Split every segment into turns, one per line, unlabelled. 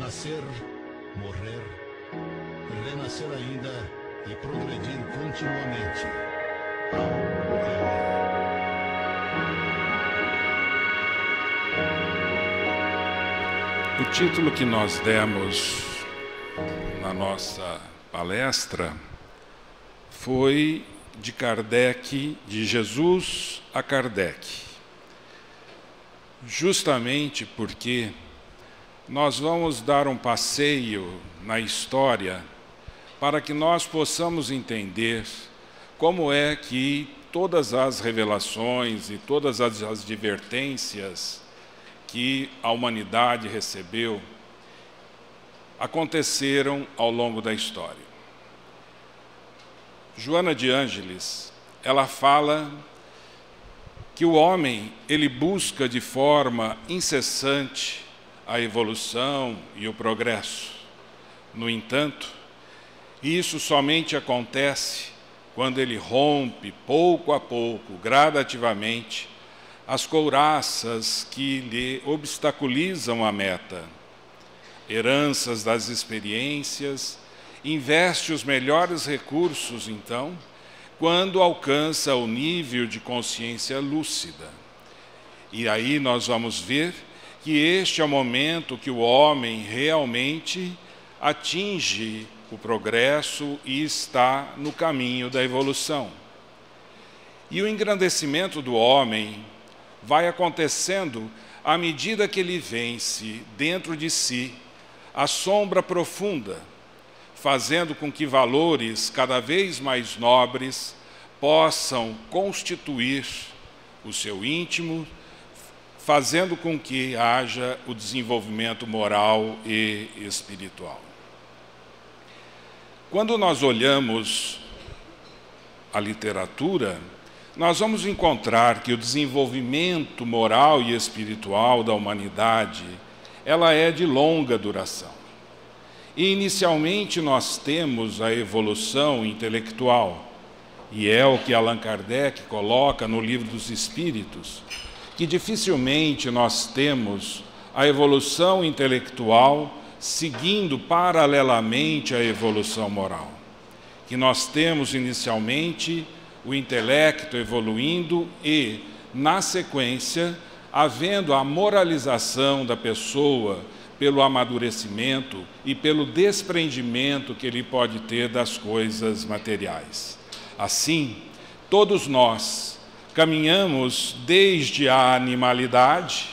nascer, morrer, renascer ainda e progredir continuamente.
O título que nós demos na nossa palestra foi de Kardec, de Jesus a Kardec. Justamente porque nós vamos dar um passeio na história para que nós possamos entender como é que todas as revelações e todas as advertências que a humanidade recebeu aconteceram ao longo da história. Joana de Ângeles, ela fala que o homem, ele busca de forma incessante a evolução e o progresso. No entanto, isso somente acontece quando ele rompe, pouco a pouco, gradativamente, as couraças que lhe obstaculizam a meta. Heranças das experiências, investe os melhores recursos, então, quando alcança o nível de consciência lúcida. E aí nós vamos ver que este é o momento que o homem realmente atinge o progresso e está no caminho da evolução. E o engrandecimento do homem vai acontecendo à medida que ele vence dentro de si a sombra profunda, fazendo com que valores cada vez mais nobres possam constituir o seu íntimo, fazendo com que haja o desenvolvimento moral e espiritual. Quando nós olhamos a literatura, nós vamos encontrar que o desenvolvimento moral e espiritual da humanidade, ela é de longa duração. E inicialmente nós temos a evolução intelectual, e é o que Allan Kardec coloca no Livro dos Espíritos, que dificilmente nós temos a evolução intelectual seguindo paralelamente à evolução moral. Que nós temos inicialmente o intelecto evoluindo e, na sequência, havendo a moralização da pessoa pelo amadurecimento e pelo desprendimento que ele pode ter das coisas materiais. Assim, todos nós caminhamos desde a animalidade,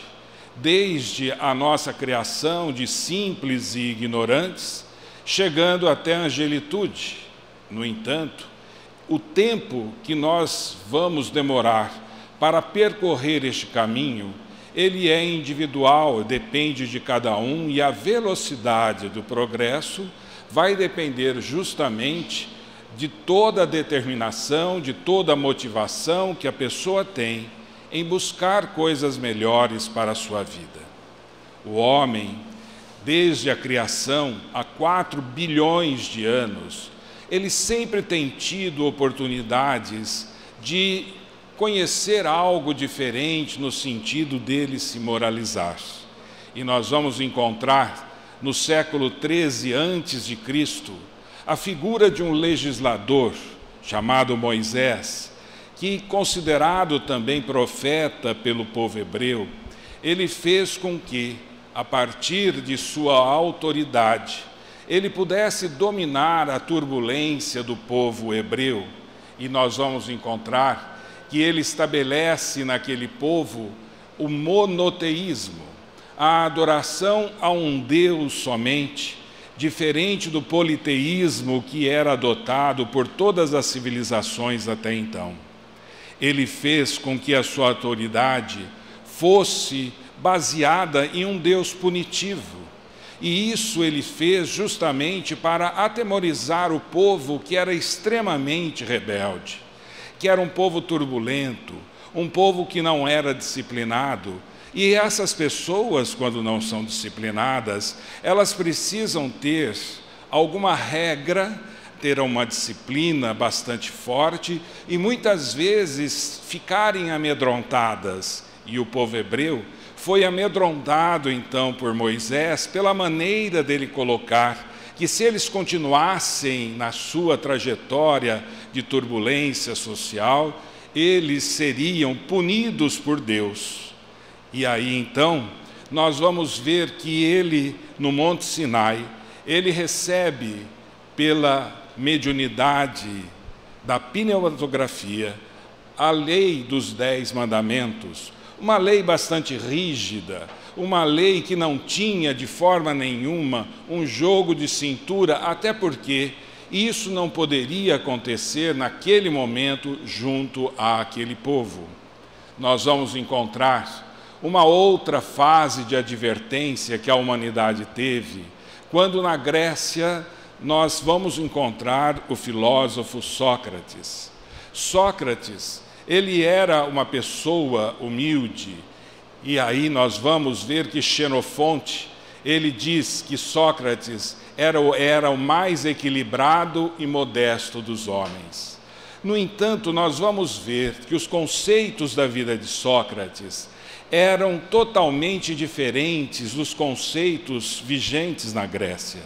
desde a nossa criação de simples e ignorantes, chegando até a angelitude. No entanto, o tempo que nós vamos demorar para percorrer este caminho, ele é individual, depende de cada um, e a velocidade do progresso vai depender justamente de toda a determinação, de toda a motivação que a pessoa tem em buscar coisas melhores para a sua vida. O homem, desde a criação, há 4 bilhões de anos, ele sempre tem tido oportunidades de conhecer algo diferente no sentido dele se moralizar. E nós vamos encontrar no século 13 a.C. a figura de um legislador chamado Moisés, que, considerado também profeta pelo povo hebreu, ele fez com que, a partir de sua autoridade, ele pudesse dominar a turbulência do povo hebreu. E nós vamos encontrar que ele estabelece naquele povo o monoteísmo, a adoração a um Deus somente, diferente do politeísmo que era adotado por todas as civilizações até então. Ele fez com que a sua autoridade fosse baseada em um Deus punitivo. E isso ele fez justamente para atemorizar o povo que era extremamente rebelde, que era um povo turbulento, um povo que não era disciplinado. E essas pessoas, quando não são disciplinadas, elas precisam ter alguma regra, ter uma disciplina bastante forte e muitas vezes ficarem amedrontadas. E o povo hebreu foi amedrontado então por Moisés pela maneira dele colocar que se eles continuassem na sua trajetória de turbulência social, eles seriam punidos por Deus. E aí então nós vamos ver que ele, no Monte Sinai, ele recebe pela mediunidade da pneumatografia a lei dos 10 mandamentos, uma lei bastante rígida, uma lei que não tinha de forma nenhuma um jogo de cintura, até porque isso não poderia acontecer naquele momento junto àquele povo. Nós vamos encontrar uma outra fase de advertência que a humanidade teve, quando na Grécia nós vamos encontrar o filósofo Sócrates. Sócrates, ele era uma pessoa humilde, e aí nós vamos ver que Xenofonte, ele diz que Sócrates era o mais equilibrado e modesto dos homens. No entanto, nós vamos ver que os conceitos da vida de Sócrates eram totalmente diferentes dos conceitos vigentes na Grécia.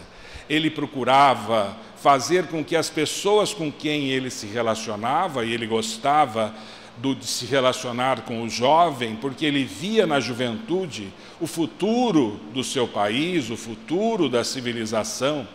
Ele procurava fazer com que as pessoas com quem ele se relacionava, e ele gostava de se relacionar com o jovem, porque ele via na juventude o futuro do seu país, o futuro da civilização,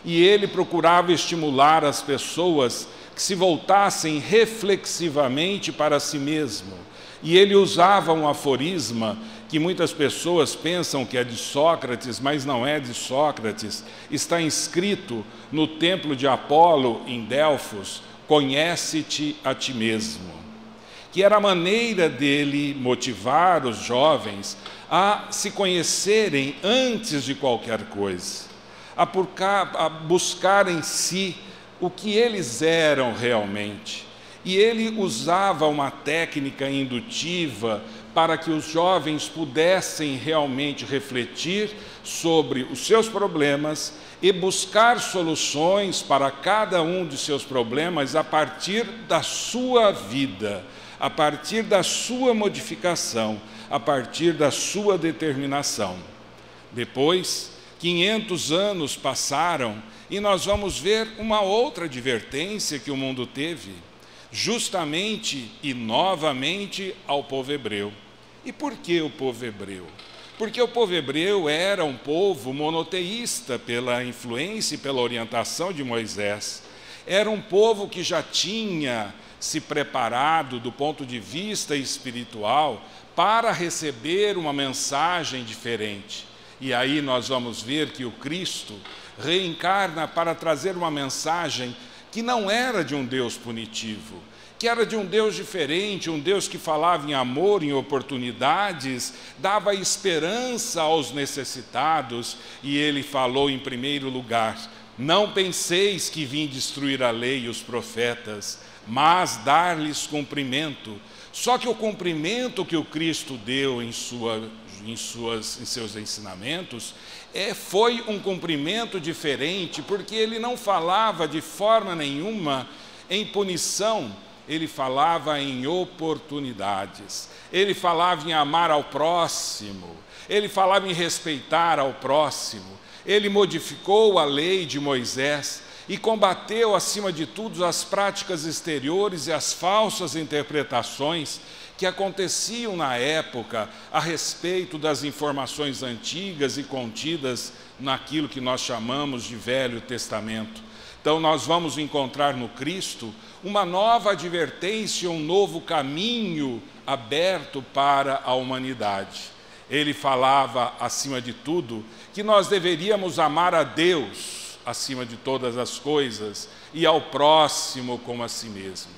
e ele procurava estimular as pessoas que se voltassem reflexivamente para si mesmo. E ele usava um aforisma que muitas pessoas pensam que é de Sócrates, mas não é de Sócrates. Está inscrito no templo de Apolo, em Delfos: conhece-te a ti mesmo. Que era a maneira dele motivar os jovens a se conhecerem antes de qualquer coisa, a buscar em si o que eles eram realmente. E ele usava uma técnica indutiva para que os jovens pudessem realmente refletir sobre os seus problemas e buscar soluções para cada um de seus problemas a partir da sua vida, a partir da sua modificação, a partir da sua determinação. Depois, 500 anos passaram e nós vamos ver uma outra advertência que o mundo teve, justamente e novamente ao povo hebreu. E por que o povo hebreu? Porque o povo hebreu era um povo monoteísta pela influência e pela orientação de Moisés. Era um povo que já tinha se preparado do ponto de vista espiritual para receber uma mensagem diferente. E aí nós vamos ver que o Cristo reencarna para trazer uma mensagem que não era de um Deus punitivo, que era de um Deus diferente, um Deus que falava em amor, em oportunidades, dava esperança aos necessitados, e ele falou em primeiro lugar: não penseis que vim destruir a lei e os profetas, mas dar-lhes cumprimento. Só que o cumprimento que o Cristo deu em seus ensinamentos foi um cumprimento diferente, porque ele não falava de forma nenhuma em punição, ele falava em oportunidades, ele falava em amar ao próximo, ele falava em respeitar ao próximo. Ele modificou a lei de Moisés e combateu, acima de tudo, as práticas exteriores e as falsas interpretações que aconteciam na época a respeito das informações antigas e contidas naquilo que nós chamamos de Velho Testamento. Então nós vamos encontrar no Cristo uma nova advertência, um novo caminho aberto para a humanidade. Ele falava, acima de tudo, que nós deveríamos amar a Deus acima de todas as coisas e ao próximo como a si mesmo.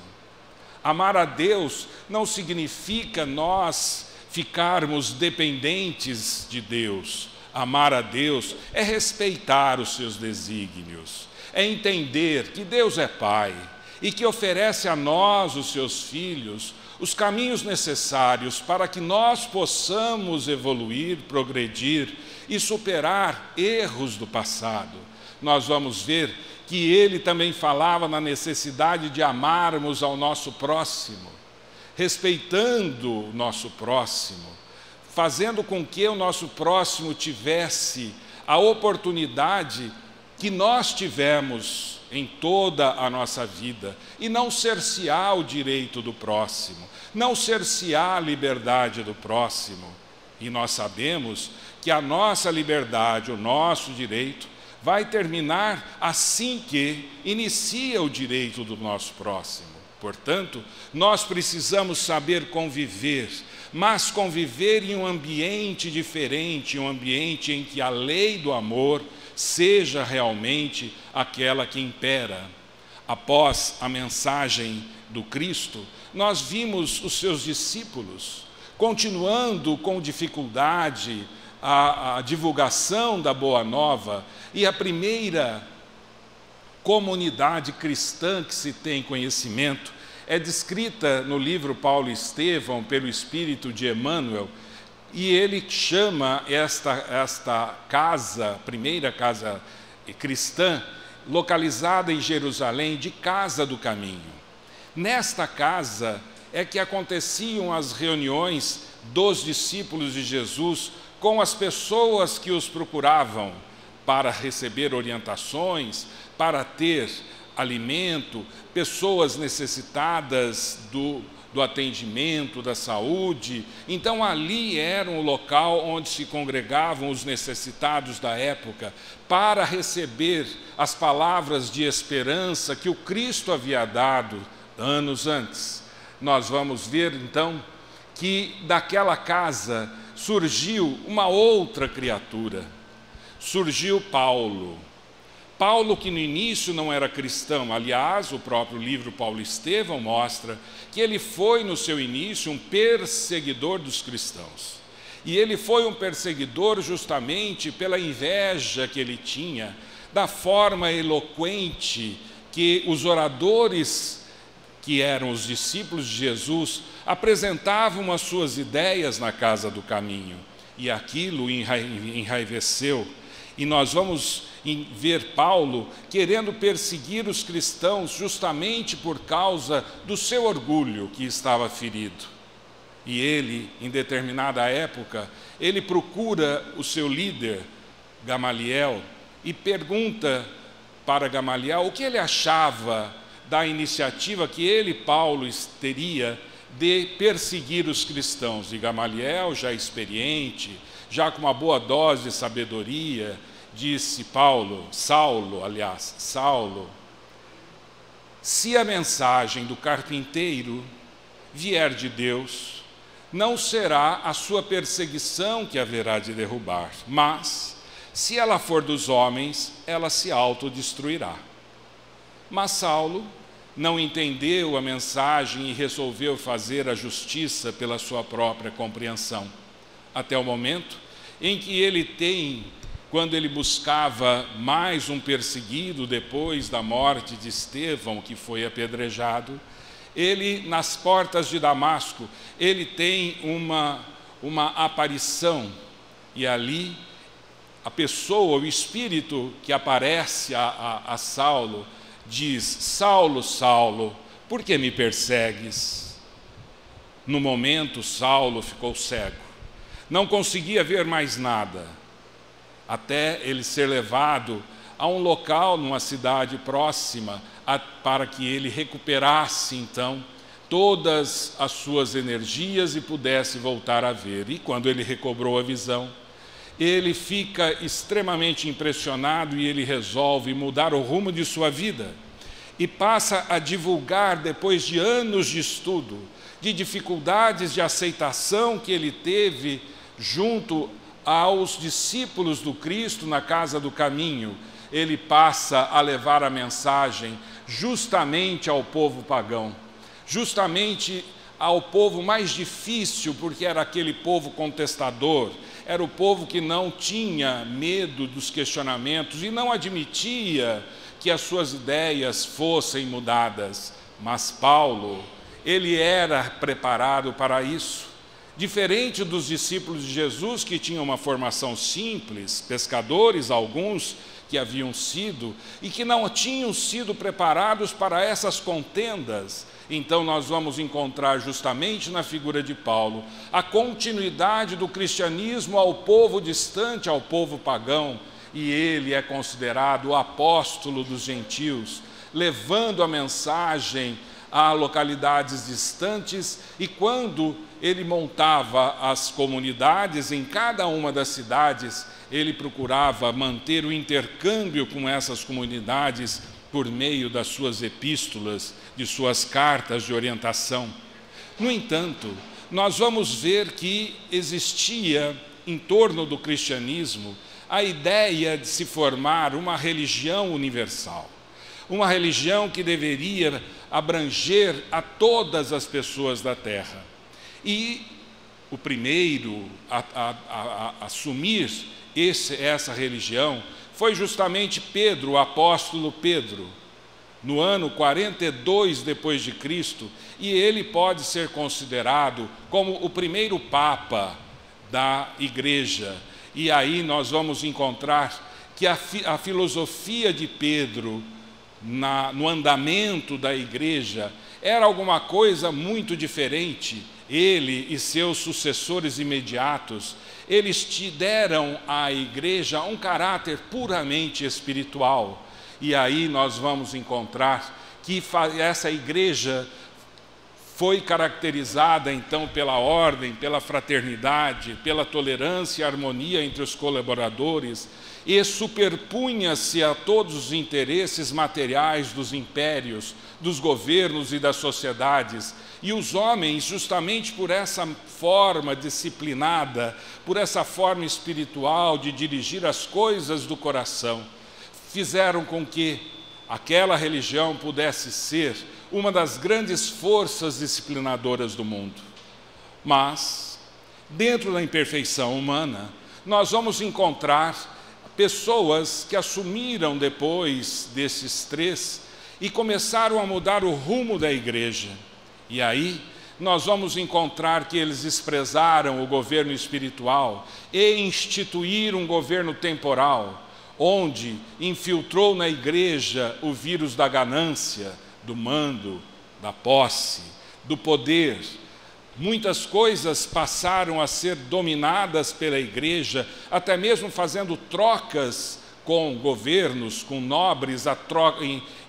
Amar a Deus não significa nós ficarmos dependentes de Deus. Amar a Deus é respeitar os seus desígnios, é entender que Deus é Pai e que oferece a nós, os seus filhos, os caminhos necessários para que nós possamos evoluir, progredir e superar erros do passado. Nós vamos ver que ele também falava na necessidade de amarmos ao nosso próximo, respeitando o nosso próximo, fazendo com que o nosso próximo tivesse a oportunidade que nós tivemos em toda a nossa vida, e não cercear o direito do próximo, não cercear a liberdade do próximo. E nós sabemos que a nossa liberdade, o nosso direito, vai terminar assim que inicia o direito do nosso próximo. Portanto, nós precisamos saber conviver, mas conviver em um ambiente diferente, um ambiente em que a lei do amor seja realmente aquela que impera. Após a mensagem do Cristo, nós vimos os seus discípulos continuando com dificuldade a divulgação da Boa Nova, e a primeira comunidade cristã que se tem conhecimento é descrita no livro Paulo e Estevão pelo Espírito de Emmanuel, e ele chama esta casa, primeira casa cristã, localizada em Jerusalém, de Casa do Caminho. Nesta casa é que aconteciam as reuniões dos discípulos de Jesus com as pessoas que os procuravam para receber orientações, para ter alimento, pessoas necessitadas do atendimento, da saúde. Então ali era um local onde se congregavam os necessitados da época para receber as palavras de esperança que o Cristo havia dado anos antes. Nós vamos ver então que daquela casa surgiu uma outra criatura, surgiu Paulo. Paulo, que no início não era cristão, aliás, o próprio livro Paulo e Estevão mostra que ele foi no seu início um perseguidor dos cristãos. E ele foi um perseguidor justamente pela inveja que ele tinha da forma eloquente que os oradores, que eram os discípulos de Jesus, apresentavam as suas ideias na Casa do Caminho. E aquilo enraiveceu. E nós vamos ver Paulo querendo perseguir os cristãos justamente por causa do seu orgulho que estava ferido. E ele, em determinada época, ele procura o seu líder, Gamaliel, e pergunta para Gamaliel o que ele achava da iniciativa que ele, Paulo, teria de perseguir os cristãos. E Gamaliel, já experiente, já com uma boa dose de sabedoria, disse Saulo, se a mensagem do carpinteiro vier de Deus, não será a sua perseguição que haverá de derrubar, mas, se ela for dos homens, ela se autodestruirá. Mas Saulo não entendeu a mensagem e resolveu fazer a justiça pela sua própria compreensão, até o momento em que quando ele buscava mais um perseguido depois da morte de Estevão, que foi apedrejado, ele, nas portas de Damasco, ele tem uma aparição, e ali a pessoa, o espírito que aparece a Saulo, diz: Saulo, Saulo, por que me persegues? No momento, Saulo ficou cego, não conseguia ver mais nada, até ele ser levado a um local, numa cidade próxima, para que ele recuperasse, então, todas as suas energias e pudesse voltar a ver. E quando ele recobrou a visão, ele fica extremamente impressionado e ele resolve mudar o rumo de sua vida. E passa a divulgar, depois de anos de estudo, de dificuldades de aceitação que ele teve junto aos discípulos do Cristo na Casa do Caminho, ele passa a levar a mensagem justamente ao povo pagão, justamente ao povo mais difícil, porque era aquele povo contestador, era o povo que não tinha medo dos questionamentos e não admitia que as suas ideias fossem mudadas. Mas Paulo, ele era preparado para isso. Diferente dos discípulos de Jesus, que tinham uma formação simples, pescadores, alguns que haviam sido, e que não tinham sido preparados para essas contendas. Então nós vamos encontrar justamente na figura de Paulo a continuidade do cristianismo ao povo distante, ao povo pagão, e ele é considerado o apóstolo dos gentios, levando a mensagem a localidades distantes, e quando ele montava as comunidades em cada uma das cidades, ele procurava manter o intercâmbio com essas comunidades por meio das suas epístolas, de suas cartas de orientação. No entanto, nós vamos ver que existia em torno do cristianismo a ideia de se formar uma religião universal, uma religião que deveria abranger a todas as pessoas da terra. E o primeiro a assumir essa religião foi justamente Pedro, o apóstolo Pedro, no ano 42 depois de Cristo, e ele pode ser considerado como o primeiro papa da igreja. E aí nós vamos encontrar que a filosofia de Pedro no andamento da igreja era alguma coisa muito diferente. Ele e seus sucessores imediatos, eles deram à igreja um caráter puramente espiritual. E aí nós vamos encontrar que essa igreja foi caracterizada então pela ordem, pela fraternidade, pela tolerância e harmonia entre os colaboradores, e superpunha-se a todos os interesses materiais dos impérios, dos governos e das sociedades. E os homens, justamente por essa forma disciplinada, por essa forma espiritual de dirigir as coisas do coração, fizeram com que aquela religião pudesse ser uma das grandes forças disciplinadoras do mundo. Mas, dentro da imperfeição humana, nós vamos encontrar pessoas que assumiram depois desses três e começaram a mudar o rumo da igreja. E aí nós vamos encontrar que eles desprezaram o governo espiritual e instituíram um governo temporal, onde infiltrou na igreja o vírus da ganância, do mando, da posse, do poder. Muitas coisas passaram a ser dominadas pela igreja, até mesmo fazendo trocas com governos, com nobres,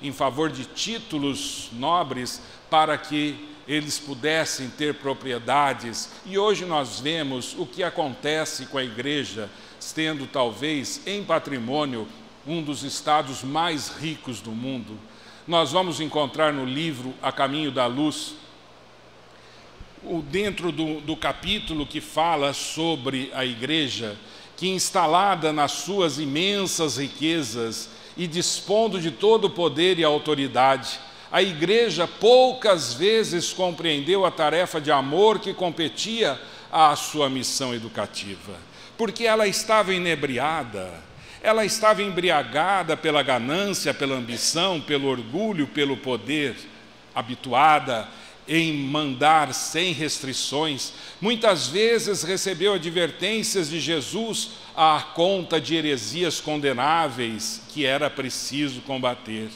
em favor de títulos nobres, para que eles pudessem ter propriedades. E hoje nós vemos o que acontece com a igreja, tendo talvez em patrimônio um dos estados mais ricos do mundo. Nós vamos encontrar no livro A Caminho da Luz, dentro do capítulo que fala sobre a igreja, que instalada nas suas imensas riquezas e dispondo de todo o poder e autoridade, a igreja poucas vezes compreendeu a tarefa de amor que competia à sua missão educativa, porque ela estava inebriada, ela estava embriagada pela ganância, pela ambição, pelo orgulho, pelo poder, habituada em mandar sem restrições. Muitas vezes recebeu advertências de Jesus à conta de heresias condenáveis que era preciso combater.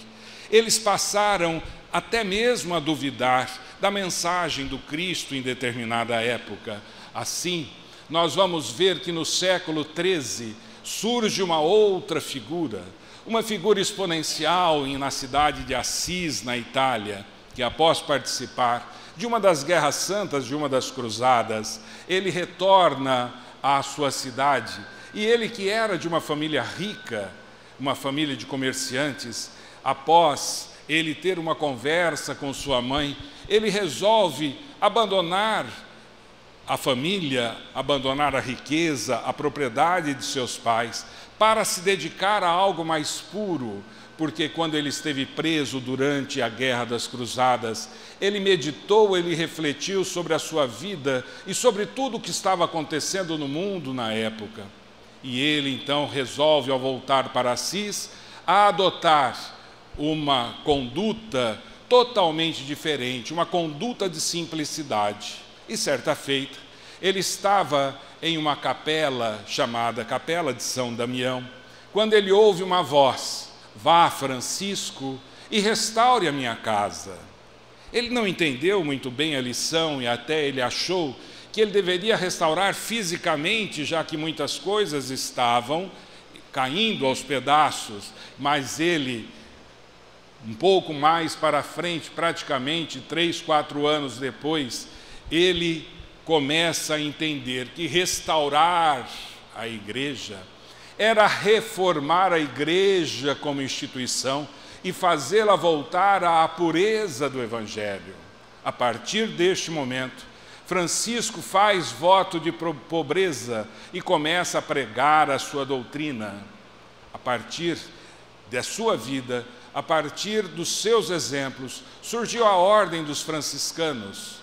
Eles passaram até mesmo a duvidar da mensagem do Cristo em determinada época. Assim, nós vamos ver que no século XIII surge uma outra figura, uma figura exponencial na cidade de Assis, na Itália, que após participar de uma das guerras santas, de uma das cruzadas, ele retorna à sua cidade, e ele, que era de uma família rica, uma família de comerciantes, após ele ter uma conversa com sua mãe, ele resolve abandonar a família, abandonar a riqueza, a propriedade de seus pais, para se dedicar a algo mais puro, porque quando ele esteve preso durante a Guerra das Cruzadas, ele meditou, ele refletiu sobre a sua vida e sobre tudo o que estava acontecendo no mundo na época. E ele então resolve, ao voltar para Assis, a adotar uma conduta totalmente diferente, uma conduta de simplicidade. E certa feita, Ele estava em uma capela chamada Capela de São Damião, quando ele ouve uma voz: vá, Francisco, e restaure a minha casa. Ele não entendeu muito bem a lição e até ele achou que ele deveria restaurar fisicamente, já que muitas coisas estavam caindo aos pedaços, mas ele, um pouco mais para frente, praticamente 3, 4 anos depois, ele começa a entender que restaurar a igreja era reformar a igreja como instituição e fazê-la voltar à pureza do Evangelho. A partir deste momento, Francisco faz voto de pobreza e começa a pregar a sua doutrina. A partir da sua vida, a partir dos seus exemplos, surgiu a ordem dos franciscanos,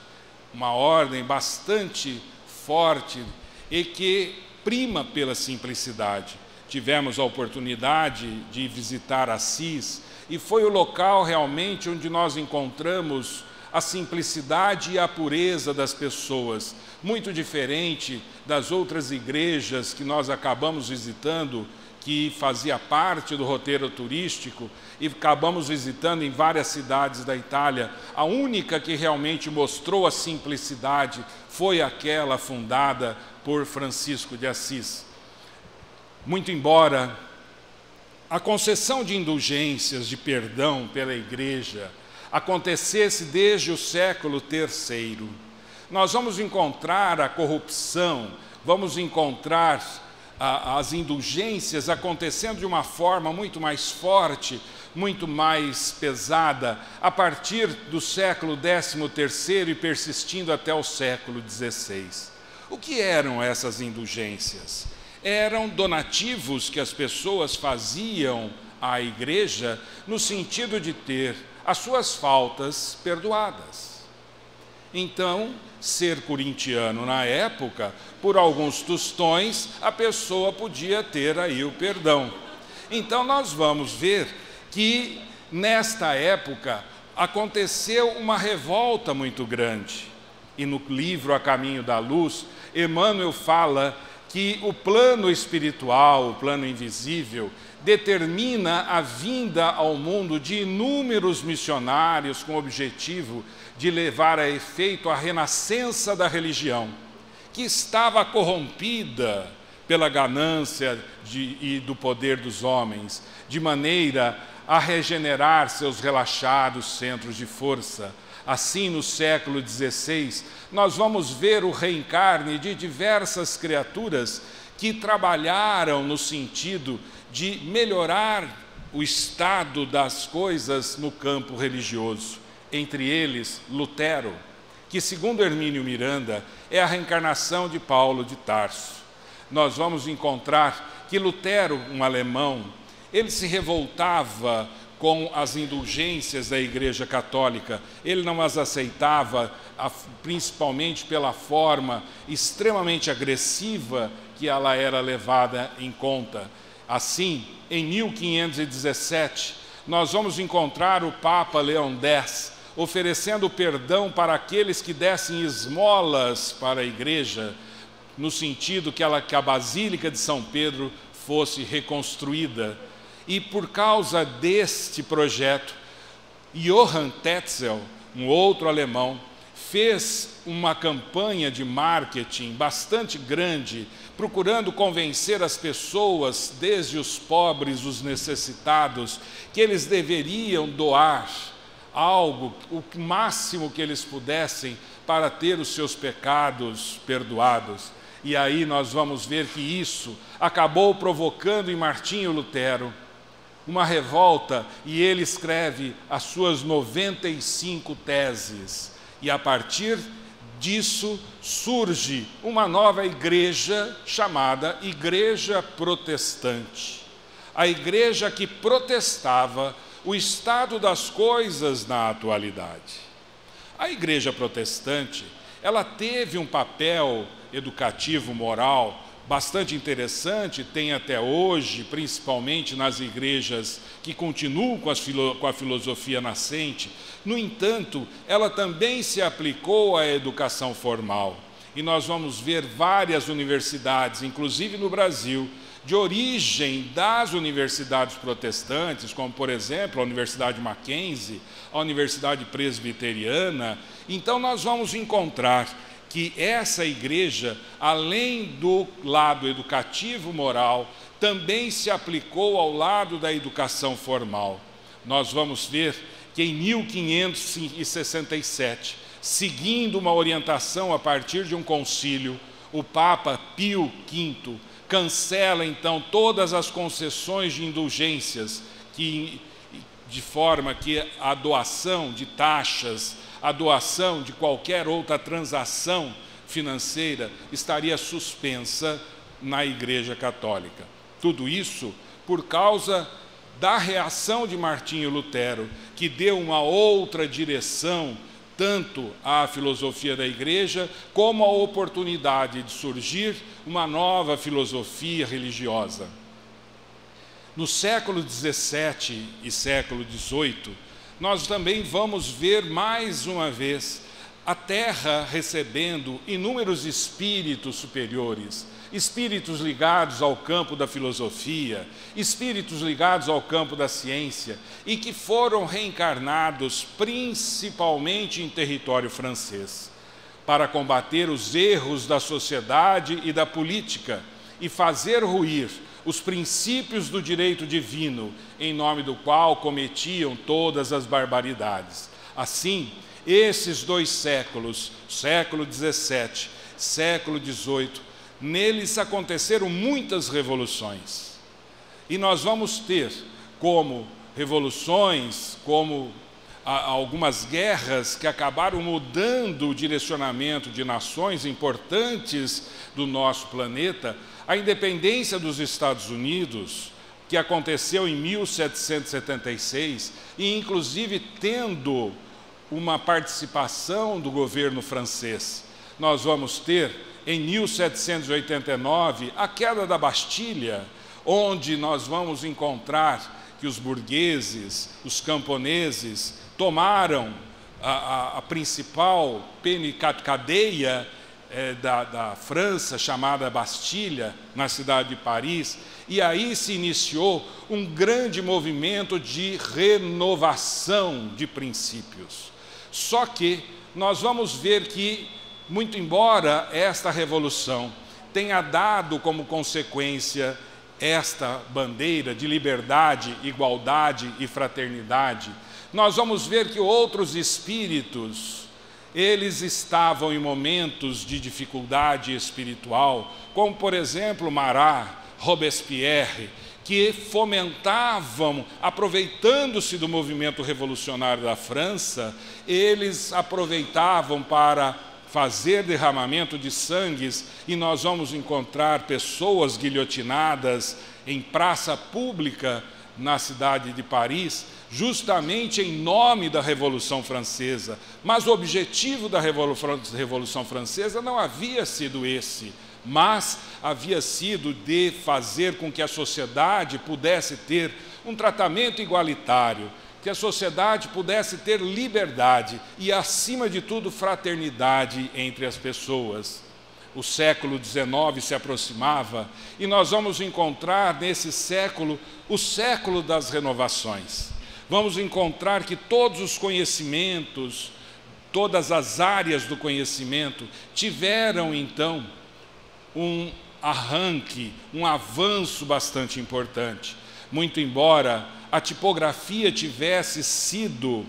uma ordem bastante forte e que prima pela simplicidade. Tivemos a oportunidade de visitar Assis e foi o local realmente onde nós encontramos a simplicidade e a pureza das pessoas, muito diferente das outras igrejas que nós acabamos visitando, que fazia parte do roteiro turístico, e acabamos visitando em várias cidades da Itália. A única que realmente mostrou a simplicidade foi aquela fundada por Francisco de Assis. Muito embora a concessão de indulgências, de perdão pela igreja, acontecesse desde o século III, nós vamos encontrar a corrupção, vamos encontrar as indulgências acontecendo de uma forma muito mais forte, muito mais pesada, a partir do século XIII e persistindo até o século XVI. O que eram essas indulgências? Eram donativos que as pessoas faziam à igreja no sentido de ter as suas faltas perdoadas. Então, ser corintiano na época, por alguns tostões, a pessoa podia ter aí o perdão. Então, nós vamos ver que, nesta época, aconteceu uma revolta muito grande. E no livro A Caminho da Luz, Emmanuel fala que o plano espiritual, o plano invisível, determina a vinda ao mundo de inúmeros missionários com o objetivo de levar a efeito a renascença da religião, que estava corrompida pela ganância e do poder dos homens, de maneira a regenerar seus relaxados centros de força. Assim, no século XVI, nós vamos ver o reencarne de diversas criaturas que trabalharam no sentido de melhorar o estado das coisas no campo religioso. Entre eles, Lutero, que, segundo Hermínio Miranda, é a reencarnação de Paulo de Tarso. Nós vamos encontrar que Lutero, um alemão, ele se revoltava com as indulgências da Igreja Católica. Ele não as aceitava, principalmente pela forma extremamente agressiva que ela era levada em conta. Assim, em 1517, nós vamos encontrar o Papa Leão X oferecendo perdão para aqueles que dessem esmolas para a Igreja, no sentido que a Basílica de São Pedro fosse reconstruída. E por causa deste projeto, Johann Tetzel, um outro alemão, fez uma campanha de marketing bastante grande, procurando convencer as pessoas, desde os pobres, os necessitados, que eles deveriam doar algo, o máximo que eles pudessem, para ter os seus pecados perdoados. E aí nós vamos ver que isso acabou provocando em Martinho Lutero uma revolta, e ele escreve as suas 95 teses. E a partir disso surge uma nova igreja chamada Igreja Protestante. A igreja que protestava o estado das coisas na atualidade. A Igreja Protestante, ela teve um papel educativo, moral, bastante interessante, tem até hoje, principalmente nas igrejas que continuam com a filosofia nascente. No entanto, ela também se aplicou à educação formal. e nós vamos ver várias universidades, inclusive no Brasil, de origem das universidades protestantes, como, por exemplo, a Universidade Mackenzie, a Universidade Presbiteriana. Então, nós vamos encontrar que essa igreja, além do lado educativo moral, também se aplicou ao lado da educação formal. Nós vamos ver que em 1567, seguindo uma orientação a partir de um concílio, o Papa Pio V cancela então todas as concessões de indulgências, de forma que a doação de taxas, a doação de qualquer outra transação financeira estaria suspensa na Igreja Católica. Tudo isso por causa da reação de Martinho Lutero, que deu uma outra direção tanto à filosofia da Igreja, como à oportunidade de surgir uma nova filosofia religiosa. No século XVII e século XVIII, nós também vamos ver mais uma vez a Terra recebendo inúmeros espíritos superiores, espíritos ligados ao campo da filosofia, espíritos ligados ao campo da ciência, e que foram reencarnados principalmente em território francês, para combater os erros da sociedade e da política e fazer ruir os princípios do direito divino, em nome do qual cometiam todas as barbaridades. Assim, esses dois séculos, século XVII, século XVIII, neles aconteceram muitas revoluções. E nós vamos ter como revoluções, como algumas guerras que acabaram mudando o direcionamento de nações importantes do nosso planeta, a independência dos Estados Unidos, que aconteceu em 1776, e inclusive tendo uma participação do governo francês. Nós vamos ter, em 1789, a queda da Bastilha, onde nós vamos encontrar que os burgueses, os camponeses, tomaram a principal cadeia da França, chamada Bastilha, na cidade de Paris, e aí se iniciou um grande movimento de renovação de princípios. Só que nós vamos ver que, muito embora esta revolução tenha dado como consequência esta bandeira de liberdade, igualdade e fraternidade, nós vamos ver que outros espíritos, eles estavam em momentos de dificuldade espiritual, como, por exemplo, Marat, Robespierre, que fomentavam, aproveitando-se do movimento revolucionário da França, eles aproveitavam para fazer derramamento de sangues, e nós vamos encontrar pessoas guilhotinadas em praça pública na cidade de Paris, justamente em nome da Revolução Francesa. Mas o objetivo da Revolução Francesa não havia sido esse, mas havia sido de fazer com que a sociedade pudesse ter um tratamento igualitário, que a sociedade pudesse ter liberdade e, acima de tudo, fraternidade entre as pessoas. O século XIX se aproximava e nós vamos encontrar nesse século o século das renovações. Vamos encontrar que todos os conhecimentos, todas as áreas do conhecimento tiveram então um arranque, um avanço bastante importante. Muito embora a tipografia tivesse sido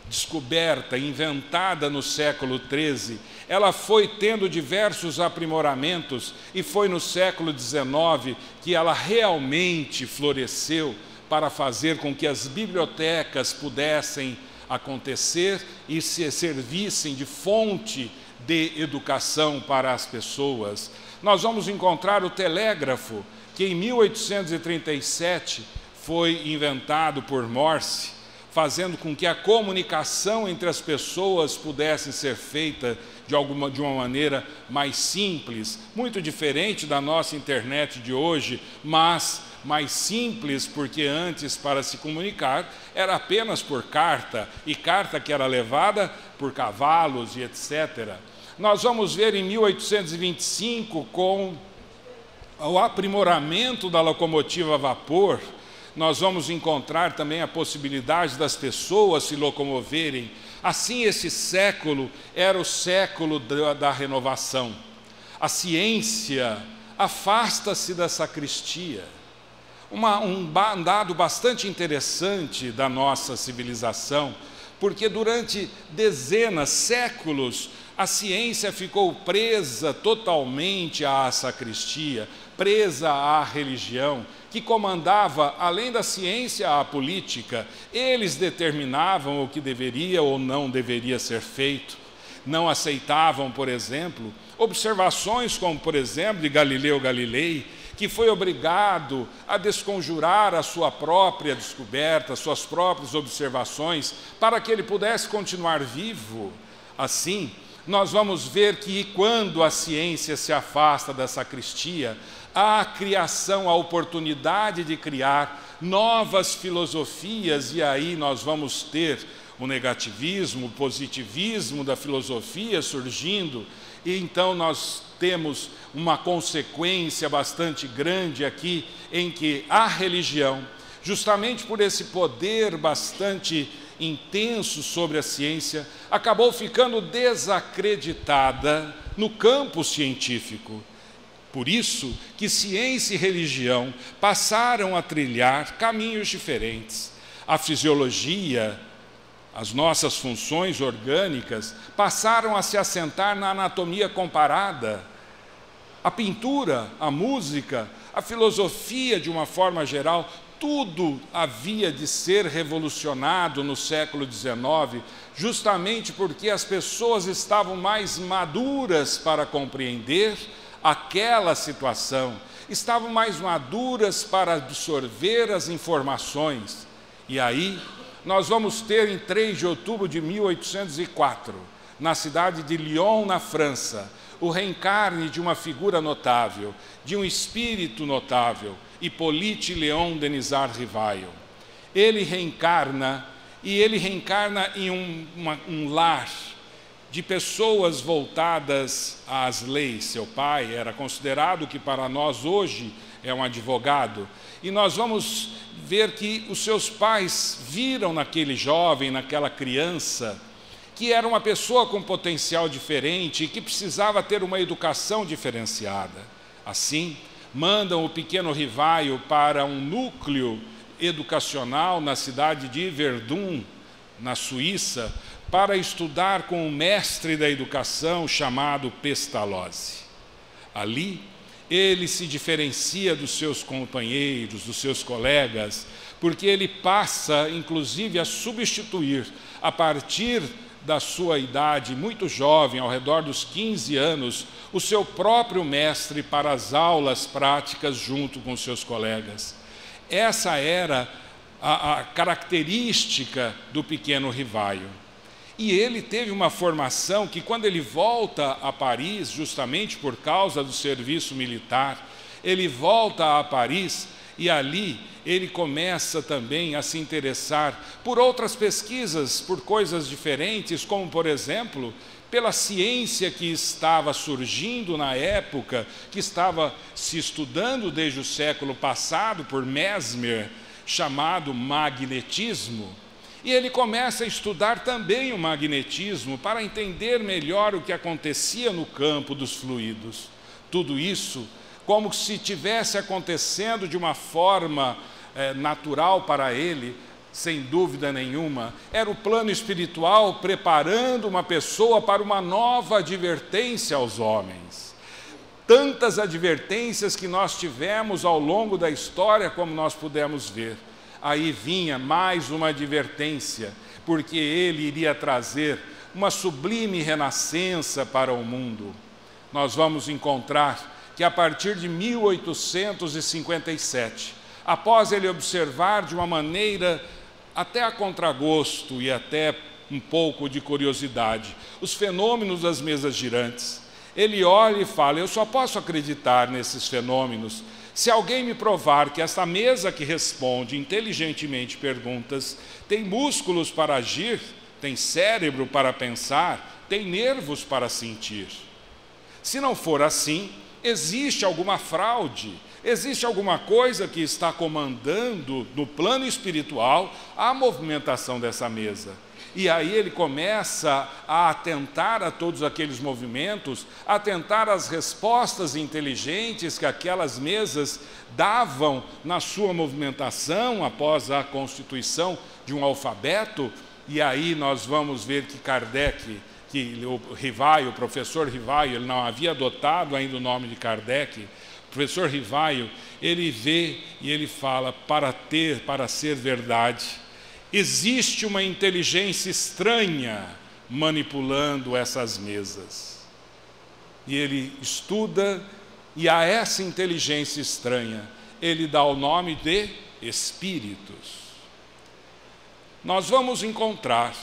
descoberta, inventada no século XIII, ela foi tendo diversos aprimoramentos e foi no século XIX que ela realmente floresceu para fazer com que as bibliotecas pudessem acontecer e se servissem de fonte de educação para as pessoas. Nós vamos encontrar o telégrafo, que em 1837 foi inventado por Morse, fazendo com que a comunicação entre as pessoas pudesse ser feita de uma maneira mais simples, muito diferente da nossa internet de hoje, mas mais simples, porque antes, para se comunicar, era apenas por carta, e carta que era levada por cavalos e etc. Nós vamos ver em 1825, com o aprimoramento da locomotiva a vapor, nós vamos encontrar também a possibilidade das pessoas se locomoverem. Assim, esse século era o século da renovação. A ciência afasta-se da sacristia. Um dado bastante interessante da nossa civilização, porque durante dezenas, séculos, a ciência ficou presa totalmente à sacristia, presa à religião, que comandava, além da ciência, a política. Eles determinavam o que deveria ou não deveria ser feito. Não aceitavam, por exemplo, observações como, por exemplo, de Galileu Galilei, que foi obrigado a desconjurar a sua própria descoberta, suas próprias observações, para que ele pudesse continuar vivo. Assim, nós vamos ver que quando a ciência se afasta da sacristia, há a criação, a oportunidade de criar novas filosofias, e aí nós vamos ter o negativismo, o positivismo da filosofia surgindo, e então nós temos uma consequência bastante grande aqui, em que a religião, justamente por esse poder bastante intenso sobre a ciência, acabou ficando desacreditada no campo científico. Por isso que ciência e religião passaram a trilhar caminhos diferentes. A fisiologia, as nossas funções orgânicas, passaram a se assentar na anatomia comparada. A pintura, a música, a filosofia de uma forma geral, tudo havia de ser revolucionado no século XIX, justamente porque as pessoas estavam mais maduras para compreender aquela situação, estavam mais maduras para absorver as informações. E aí, nós vamos ter em 3 de outubro de 1804, na cidade de Lyon, na França, o reencarne de uma figura notável, de um espírito notável, Hippolyte Léon Denisard Rivail. Ele reencarna, e ele reencarna em um lar de pessoas voltadas às leis. Seu pai era considerado, que para nós hoje é um advogado, e nós vamos ver que os seus pais viram naquele jovem, naquela criança, que era uma pessoa com potencial diferente e que precisava ter uma educação diferenciada. Assim, mandam o pequeno Rivail para um núcleo educacional na cidade de Verdun, na Suíça, para estudar com um mestre da educação chamado Pestalozzi. Ali, ele se diferencia dos seus companheiros, dos seus colegas, porque ele passa, inclusive, a substituir, a partir da sua idade muito jovem, ao redor dos 15 anos, o seu próprio mestre para as aulas práticas junto com seus colegas. Essa era a característica do pequeno Rivail. E ele teve uma formação que, quando ele volta a Paris, justamente por causa do serviço militar, ele volta a Paris e ali ele começa também a se interessar por outras pesquisas, por coisas diferentes, como, por exemplo, pela ciência que estava surgindo na época, que estava se estudando desde o século passado por Mesmer, chamado magnetismo. E ele começa a estudar também o magnetismo para entender melhor o que acontecia no campo dos fluidos. Tudo isso como se estivesse acontecendo de uma forma natural para ele, sem dúvida nenhuma. Era o plano espiritual preparando uma pessoa para uma nova advertência aos homens. Tantas advertências que nós tivemos ao longo da história, como nós pudemos ver. Aí vinha mais uma advertência, porque ele iria trazer uma sublime renascença para o mundo. Nós vamos encontrar que a partir de 1857, após ele observar de uma maneira até a contragosto e até um pouco de curiosidade os fenômenos das mesas girantes, ele olha e fala: eu só posso acreditar nesses fenômenos se alguém me provar que essa mesa que responde inteligentemente perguntas tem músculos para agir, tem cérebro para pensar, tem nervos para sentir. Se não for assim, existe alguma fraude, existe alguma coisa que está comandando no plano espiritual a movimentação dessa mesa. E aí ele começa a atentar a todos aqueles movimentos, atentar às respostas inteligentes que aquelas mesas davam na sua movimentação após a constituição de um alfabeto. E aí nós vamos ver que Kardec, que o professor Rivaio, ele não havia adotado ainda o nome de Kardec. O professor Rivaio, ele vê e ele fala, para ser verdade, existe uma inteligência estranha manipulando essas mesas. E ele estuda, e a essa inteligência estranha, ele dá o nome de espíritos. Nós vamos encontrar,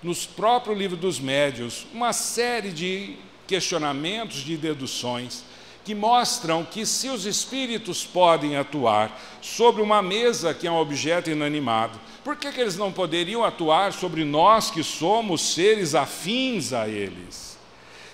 nos próprios livros dos médiuns, uma série de questionamentos, de deduções, que mostram que se os espíritos podem atuar sobre uma mesa que é um objeto inanimado, por que eles não poderiam atuar sobre nós que somos seres afins a eles?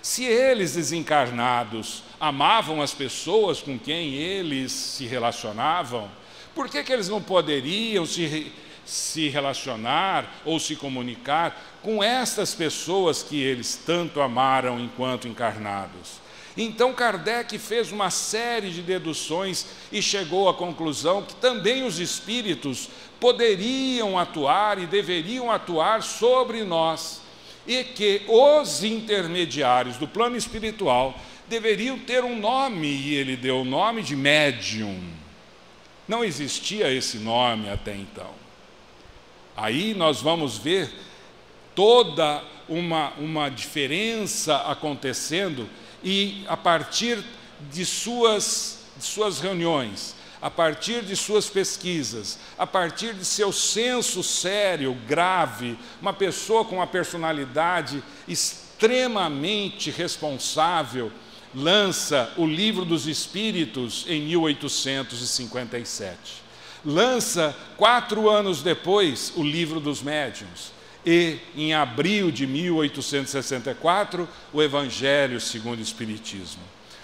Se eles, desencarnados, amavam as pessoas com quem eles se relacionavam, por que eles não poderiam se relacionar ou se comunicar com estas pessoas que eles tanto amaram enquanto encarnados? Então Kardec fez uma série de deduções e chegou à conclusão que também os espíritos poderiam atuar e deveriam atuar sobre nós, e que os intermediários do plano espiritual deveriam ter um nome, e ele deu o nome de médium. Não existia esse nome até então. Aí nós vamos ver toda uma diferença acontecendo, e a partir de suas reuniões, a partir de suas pesquisas, a partir de seu senso sério, grave, uma pessoa com uma personalidade extremamente responsável, lança o Livro dos Espíritos em 1857. Lança, 4 anos depois, o Livro dos Médiuns. E, em abril de 1864, o Evangelho segundo o Espiritismo.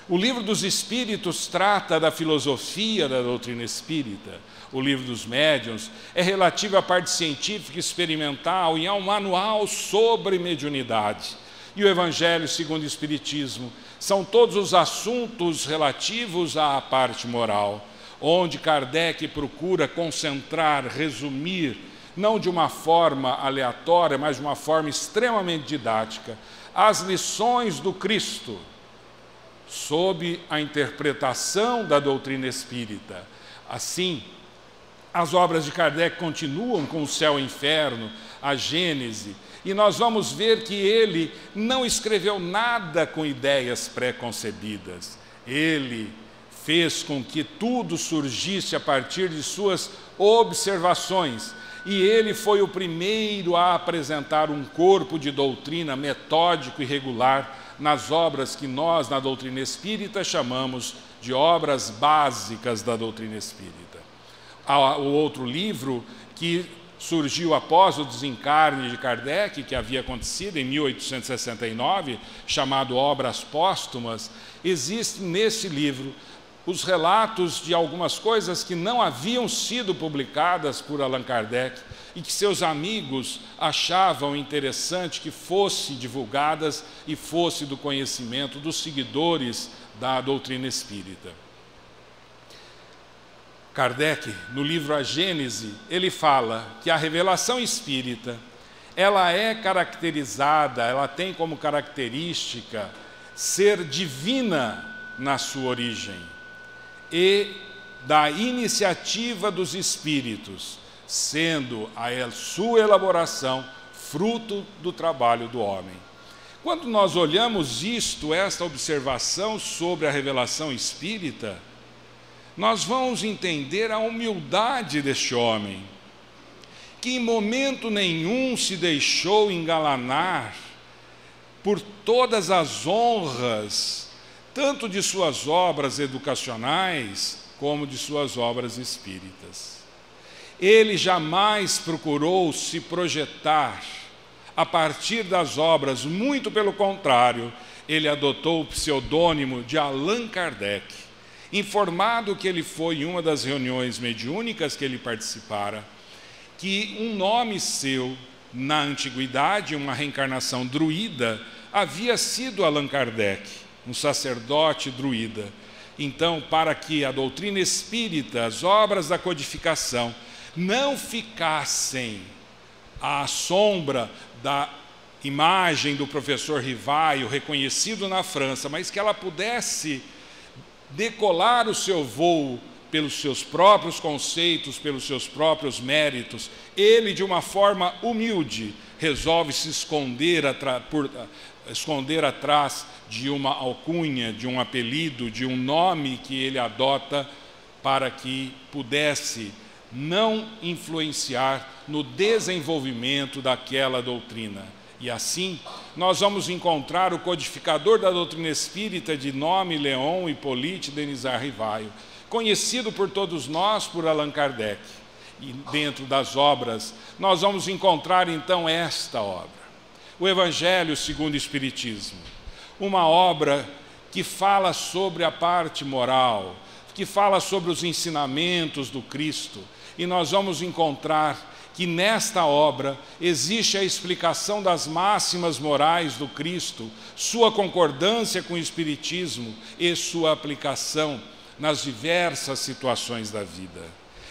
O Livro dos Espíritos trata da filosofia da doutrina espírita. O Livro dos Médiuns é relativo à parte científica e experimental e a um manual sobre mediunidade. E o Evangelho segundo o Espiritismo são todos os assuntos relativos à parte moral, onde Kardec procura concentrar, resumir, não de uma forma aleatória, mas de uma forma extremamente didática, as lições do Cristo, sob a interpretação da doutrina espírita. Assim, as obras de Kardec continuam com o céu e o inferno, a Gênese, e nós vamos ver que ele não escreveu nada com ideias pré-concebidas. Ele fez com que tudo surgisse a partir de suas observações, e ele foi o primeiro a apresentar um corpo de doutrina metódico e regular nas obras que nós, na doutrina espírita, chamamos de obras básicas da doutrina espírita. Há o outro livro que surgiu após o desencarne de Kardec, que havia acontecido em 1869, chamado Obras Póstumas. Existe nesse livro os relatos de algumas coisas que não haviam sido publicadas por Allan Kardec e que seus amigos achavam interessante que fossem divulgadas e fosse do conhecimento dos seguidores da doutrina espírita. Kardec, no livro A Gênese, ele fala que a revelação espírita, ela é caracterizada, ela tem como característica ser divina na sua origem e da iniciativa dos espíritos, sendo a sua elaboração fruto do trabalho do homem. Quando nós olhamos esta observação sobre a revelação espírita, nós vamos entender a humildade deste homem, que em momento nenhum se deixou engalanar por todas as honras, tanto de suas obras educacionais, como de suas obras espíritas. Ele jamais procurou se projetar a partir das obras, muito pelo contrário, ele adotou o pseudônimo de Allan Kardec, informado que ele foi em uma das reuniões mediúnicas que ele participara, que um nome seu, na antiguidade, uma reencarnação druida, havia sido Allan Kardec, um sacerdote druida. Então, para que a doutrina espírita, as obras da codificação, não ficassem à sombra da imagem do professor Rivaio, reconhecido na França, mas que ela pudesse decolar o seu voo pelos seus próprios conceitos, pelos seus próprios méritos, ele, de uma forma humilde, resolve se esconder atrás de uma alcunha, de um apelido, de um nome que ele adota para que pudesse não influenciar no desenvolvimento daquela doutrina. E assim, nós vamos encontrar o codificador da doutrina espírita de nome Leon Hippolyte Denisard Rivaio, conhecido por todos nós por Allan Kardec. E dentro das obras, nós vamos encontrar então esta obra, o Evangelho segundo o Espiritismo, uma obra que fala sobre a parte moral, que fala sobre os ensinamentos do Cristo, e nós vamos encontrar que nesta obra existe a explicação das máximas morais do Cristo, sua concordância com o Espiritismo e sua aplicação nas diversas situações da vida.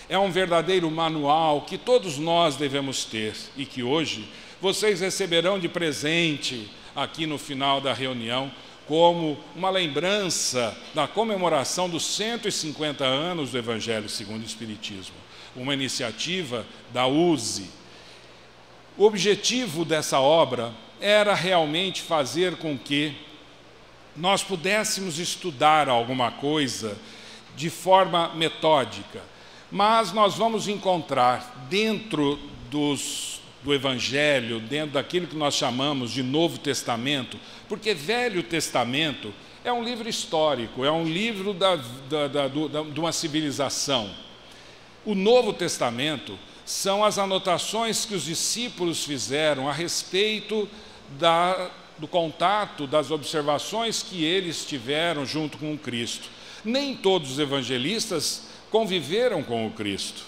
É um verdadeiro manual que todos nós devemos ter e que hoje vocês receberão de presente aqui no final da reunião, como uma lembrança da comemoração dos 150 anos do Evangelho segundo o Espiritismo, uma iniciativa da USE. O objetivo dessa obra era realmente fazer com que nós pudéssemos estudar alguma coisa de forma metódica, mas nós vamos encontrar dentro do Evangelho, dentro daquilo que nós chamamos de Novo Testamento, porque Velho Testamento é um livro histórico, é um livro de uma civilização. O Novo Testamento são as anotações que os discípulos fizeram a respeito do contato, das observações que eles tiveram junto com o Cristo. Nem todos os evangelistas conviveram com o Cristo.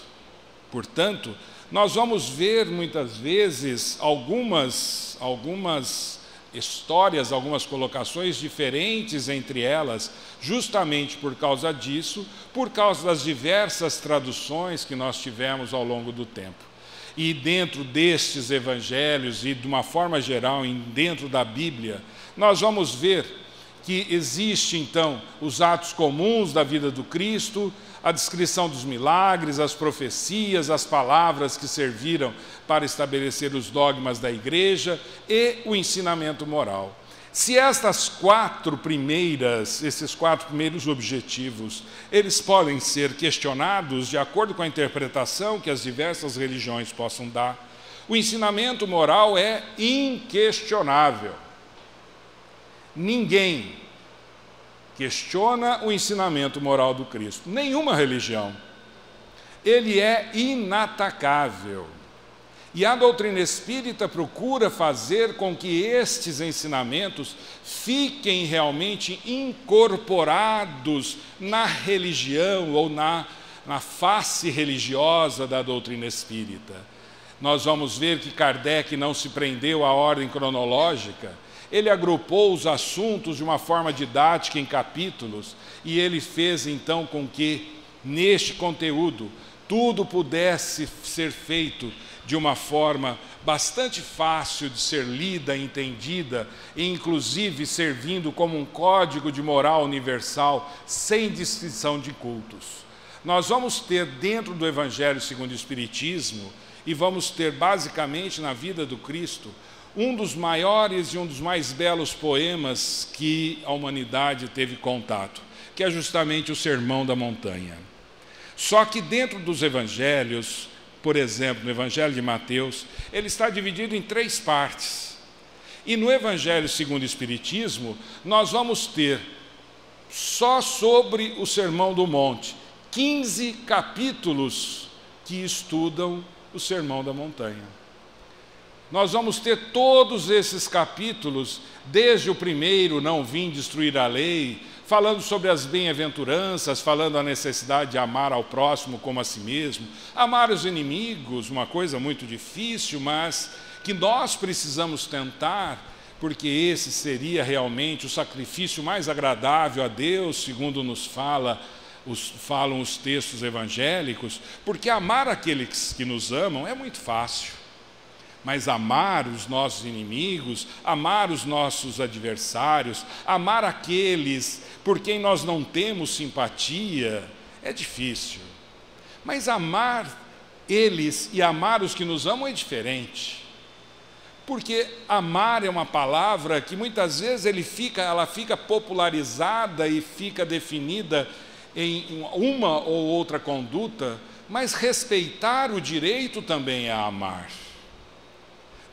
Portanto, nós vamos ver muitas vezes algumas histórias, algumas colocações diferentes entre elas, justamente por causa disso, por causa das diversas traduções que nós tivemos ao longo do tempo. E dentro destes evangelhos e de uma forma geral, dentro da Bíblia, nós vamos ver que existe então os atos comuns da vida do Cristo, a descrição dos milagres, as profecias, as palavras que serviram para estabelecer os dogmas da igreja e o ensinamento moral. Se esses quatro primeiros objetivos, eles podem ser questionados de acordo com a interpretação que as diversas religiões possam dar, o ensinamento moral é inquestionável. Ninguém questiona o ensinamento moral do Cristo, nenhuma religião. Ele é inatacável. E a doutrina espírita procura fazer com que estes ensinamentos fiquem realmente incorporados na religião ou na face religiosa da doutrina espírita. Nós vamos ver que Kardec não se prendeu à ordem cronológica, ele agrupou os assuntos de uma forma didática em capítulos e ele fez então com que neste conteúdo tudo pudesse ser feito de uma forma bastante fácil de ser lida, entendida, e inclusive servindo como um código de moral universal, sem distinção de cultos. Nós vamos ter dentro do Evangelho segundo o Espiritismo, e vamos ter basicamente na vida do Cristo, um dos maiores e um dos mais belos poemas que a humanidade teve contato, que é justamente o Sermão da Montanha. Só que dentro dos evangelhos, por exemplo, no Evangelho de Mateus, ele está dividido em 3 partes. E no Evangelho segundo o Espiritismo, nós vamos ter, só sobre o Sermão do Monte, 15 capítulos que estudam o Sermão da Montanha. Nós vamos ter todos esses capítulos, desde o primeiro, não vim destruir a lei, falando sobre as bem-aventuranças, falando da necessidade de amar ao próximo como a si mesmo, amar os inimigos, uma coisa muito difícil, mas que nós precisamos tentar, porque esse seria realmente o sacrifício mais agradável a Deus, segundo nos falam os textos evangélicos, porque amar aqueles que nos amam é muito fácil. Mas amar os nossos inimigos, amar os nossos adversários, amar aqueles por quem nós não temos simpatia, é difícil. Mas amar eles e amar os que nos amam é diferente. Porque amar é uma palavra que muitas vezes ela fica popularizada e fica definida em uma ou outra conduta, mas respeitar o direito também é amar.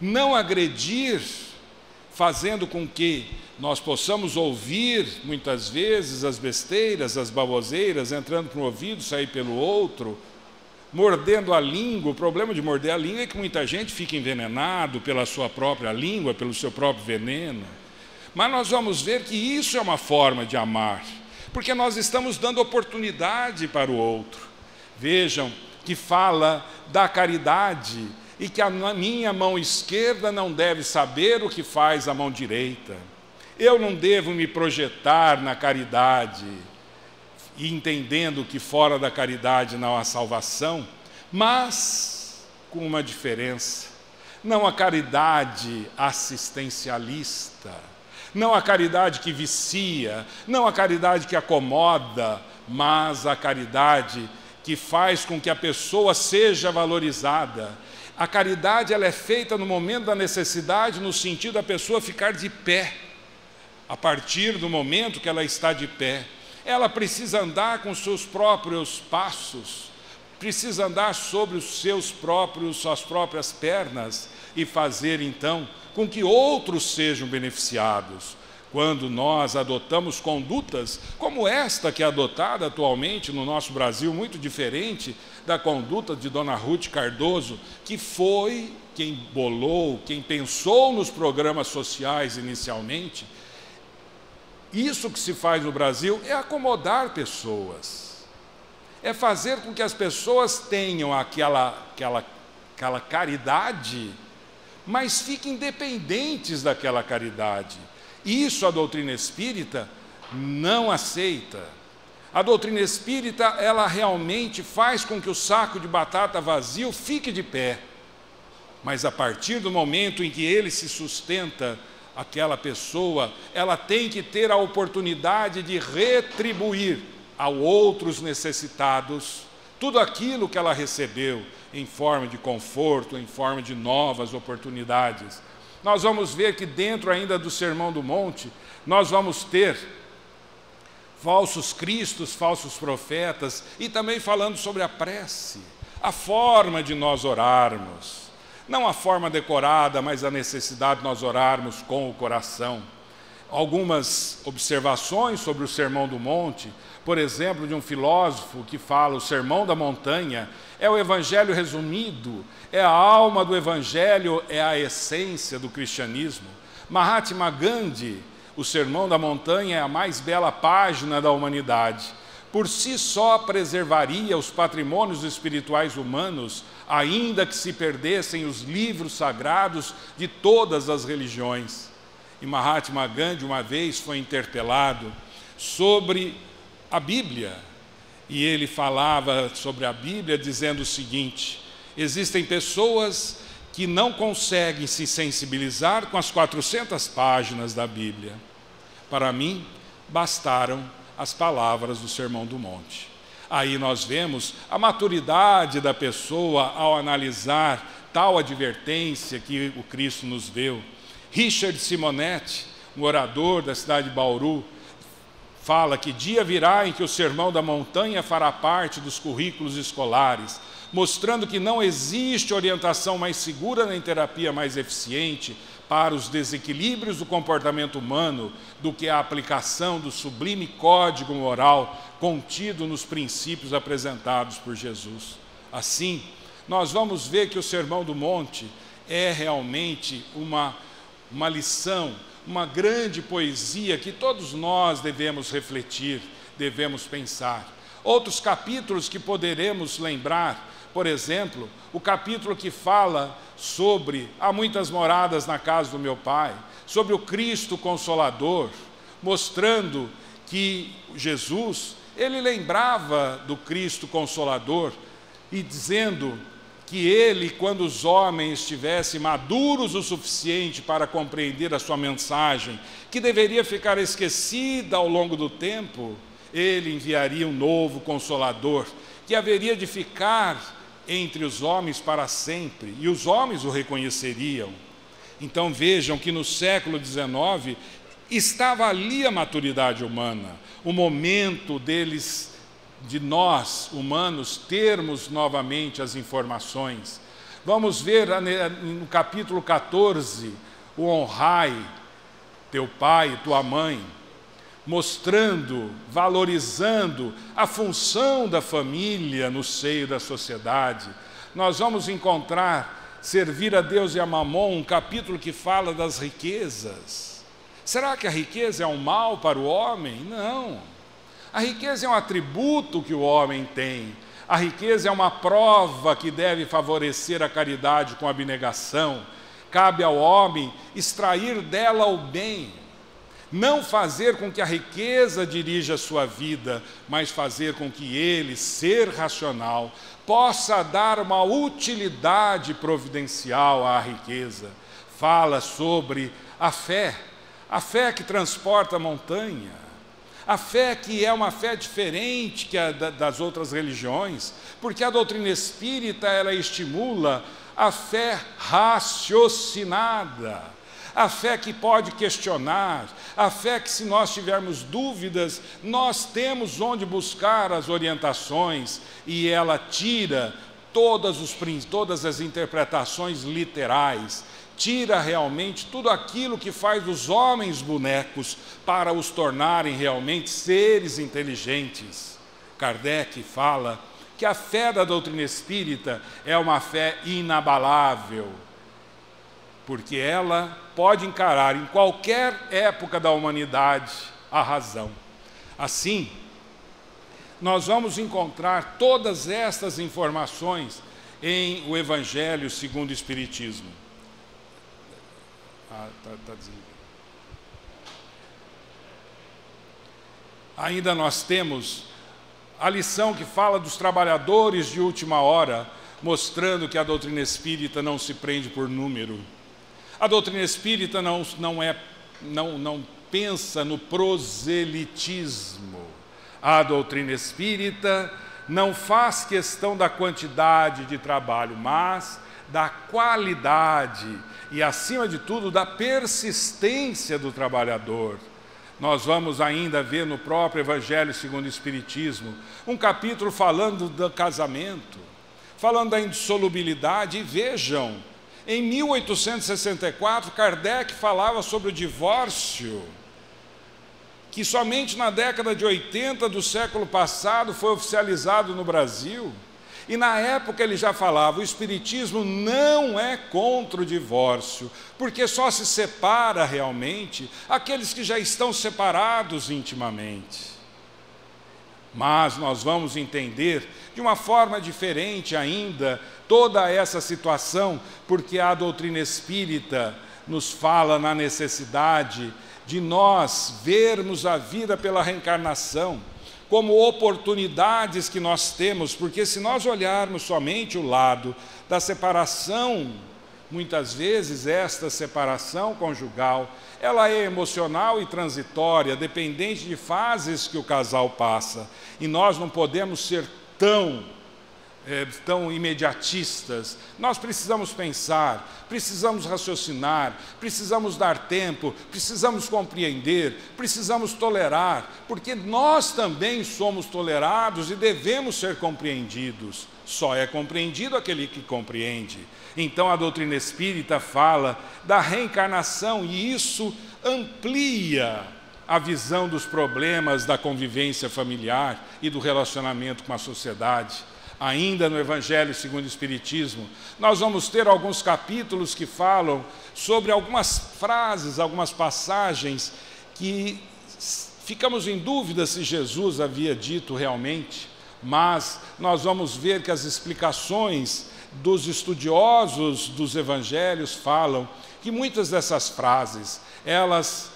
Não agredir, fazendo com que nós possamos ouvir, muitas vezes, as besteiras, as baboseiras, entrando por um ouvido, sair pelo outro, mordendo a língua. O problema de morder a língua é que muita gente fica envenenado pela sua própria língua, pelo seu próprio veneno. Mas nós vamos ver que isso é uma forma de amar, porque nós estamos dando oportunidade para o outro. Vejam que fala da caridade, e que a minha mão esquerda não deve saber o que faz a mão direita. Eu não devo me projetar na caridade, entendendo que fora da caridade não há salvação, mas com uma diferença. Não a caridade assistencialista, não a caridade que vicia, não a caridade que acomoda, mas a caridade que faz com que a pessoa seja valorizada. A caridade ela é feita no momento da necessidade, no sentido da pessoa ficar de pé. A partir do momento que ela está de pé, ela precisa andar com seus próprios passos, precisa andar sobre suas próprias pernas e fazer então com que outros sejam beneficiados. Quando nós adotamos condutas como esta que é adotada atualmente no nosso Brasil, muito diferente da conduta de Dona Ruth Cardoso, que foi quem bolou, quem pensou nos programas sociais inicialmente. Isso que se faz no Brasil é acomodar pessoas, é fazer com que as pessoas tenham aquela caridade, mas fiquem dependentes daquela caridade. Isso a doutrina espírita não aceita. A doutrina espírita, ela realmente faz com que o saco de batata vazio fique de pé. Mas a partir do momento em que ele se sustenta, aquela pessoa, ela tem que ter a oportunidade de retribuir a outros necessitados tudo aquilo que ela recebeu em forma de conforto, em forma de novas oportunidades. Nós vamos ver que dentro ainda do Sermão do Monte, nós vamos ter falsos cristos, falsos profetas, e também falando sobre a prece, a forma de nós orarmos. Não a forma decorada, mas a necessidade de nós orarmos com o coração. Algumas observações sobre o Sermão do Monte, por exemplo, de um filósofo que fala: o Sermão da Montanha é o Evangelho resumido, é a alma do Evangelho, é a essência do cristianismo. Mahatma Gandhi, o Sermão da Montanha é a mais bela página da humanidade. Por si só preservaria os patrimônios espirituais humanos, ainda que se perdessem os livros sagrados de todas as religiões. E Mahatma Gandhi uma vez foi interpelado sobre a Bíblia, e ele falava sobre a Bíblia dizendo o seguinte: existem pessoas que não conseguem se sensibilizar com as 400 páginas da Bíblia. Para mim, bastaram as palavras do Sermão do Monte. Aí nós vemos a maturidade da pessoa ao analisar tal advertência que o Cristo nos deu. Richard Simonetti, um orador da cidade de Bauru, fala que dia virá em que o Sermão da Montanha fará parte dos currículos escolares, mostrando que não existe orientação mais segura nem terapia mais eficiente para os desequilíbrios do comportamento humano do que a aplicação do sublime código moral contido nos princípios apresentados por Jesus. Assim, nós vamos ver que o Sermão do Monte, é realmente uma lição, uma grande poesia que todos nós devemos refletir, devemos pensar. Outros capítulos que poderemos lembrar, por exemplo, o capítulo que fala sobre há muitas moradas na casa do meu Pai, sobre o Cristo Consolador, mostrando que Jesus, ele lembrava do Cristo Consolador e dizendo que ele, quando os homens estivessem maduros o suficiente para compreender a sua mensagem, que deveria ficar esquecida ao longo do tempo, ele enviaria um novo Consolador, que haveria de ficar entre os homens para sempre, e os homens o reconheceriam. Então vejam que no século XIX estava ali a maturidade humana, o momento deles, de nós, humanos, termos novamente as informações. Vamos ver no capítulo 14, o honrai teu pai e tua mãe, mostrando, valorizando a função da família no seio da sociedade. Nós vamos encontrar servir a Deus e a Mamon, um capítulo que fala das riquezas. Será que a riqueza é um mal para o homem? Não. A riqueza é um atributo que o homem tem. A riqueza é uma prova que deve favorecer a caridade com abnegação. Cabe ao homem extrair dela o bem. Não fazer com que a riqueza dirija a sua vida, mas fazer com que ele, ser racional, possa dar uma utilidade providencial à riqueza. Fala sobre a fé que transporta a montanha, a fé que é uma fé diferente que a das outras religiões, porque a doutrina espírita ela estimula a fé raciocinada, a fé que pode questionar, a fé que, se nós tivermos dúvidas, nós temos onde buscar as orientações, e ela tira todas as interpretações literais, tira realmente tudo aquilo que faz dos homens bonecos para os tornarem realmente seres inteligentes. Kardec fala que a fé da doutrina espírita é uma fé inabalável, porque ela pode encarar em qualquer época da humanidade a razão. Assim, nós vamos encontrar todas estas informações em o Evangelho segundo o Espiritismo. Ainda nós temos a lição que fala dos trabalhadores de última hora, mostrando que a doutrina espírita não se prende por número. A doutrina espírita não pensa no proselitismo. A doutrina espírita não faz questão da quantidade de trabalho, mas da qualidade e, acima de tudo, da persistência do trabalhador. Nós vamos ainda ver no próprio Evangelho segundo o Espiritismo um capítulo falando do casamento, falando da indissolubilidade, e vejam, em 1864, Kardec falava sobre o divórcio, que somente na década de 80 do século passado foi oficializado no Brasil. E na época ele já falava, o Espiritismo não é contra o divórcio, porque só se separa realmente aqueles que já estão separados intimamente. Mas nós vamos entender de uma forma diferente ainda toda essa situação, porque a doutrina espírita nos fala na necessidade de nós vermos a vida pela reencarnação como oportunidades que nós temos, porque se nós olharmos somente o lado da separação, muitas vezes esta separação conjugal, ela é emocional e transitória, dependente de fases que o casal passa, e nós não podemos ser tão imediatistas. Nós precisamos pensar, precisamos raciocinar, precisamos dar tempo, precisamos compreender, precisamos tolerar, porque nós também somos tolerados e devemos ser compreendidos. Só é compreendido aquele que compreende. Então a doutrina espírita fala da reencarnação, e isso amplia a visão dos problemas da convivência familiar e do relacionamento com a sociedade. Ainda no Evangelho segundo o Espiritismo, nós vamos ter alguns capítulos que falam sobre algumas frases, algumas passagens que ficamos em dúvida se Jesus havia dito realmente, mas nós vamos ver que as explicações dos estudiosos dos Evangelhos falam que muitas dessas frases, elas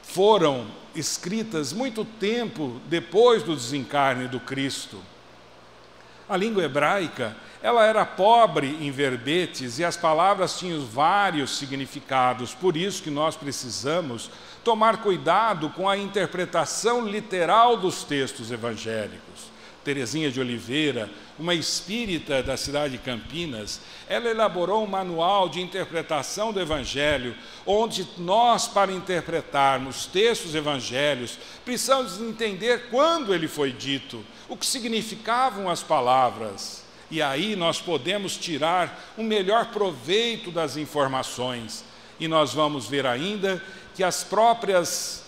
foram escritas muito tempo depois do desencarne do Cristo. A língua hebraica, ela era pobre em verbetes e as palavras tinham vários significados, por isso que nós precisamos tomar cuidado com a interpretação literal dos textos evangélicos. Teresinha de Oliveira, uma espírita da cidade de Campinas, ela elaborou um manual de interpretação do Evangelho, onde nós, para interpretarmos textos evangélicos, precisamos entender quando ele foi dito, o que significavam as palavras. E aí nós podemos tirar o melhor proveito das informações. E nós vamos ver ainda que os próprios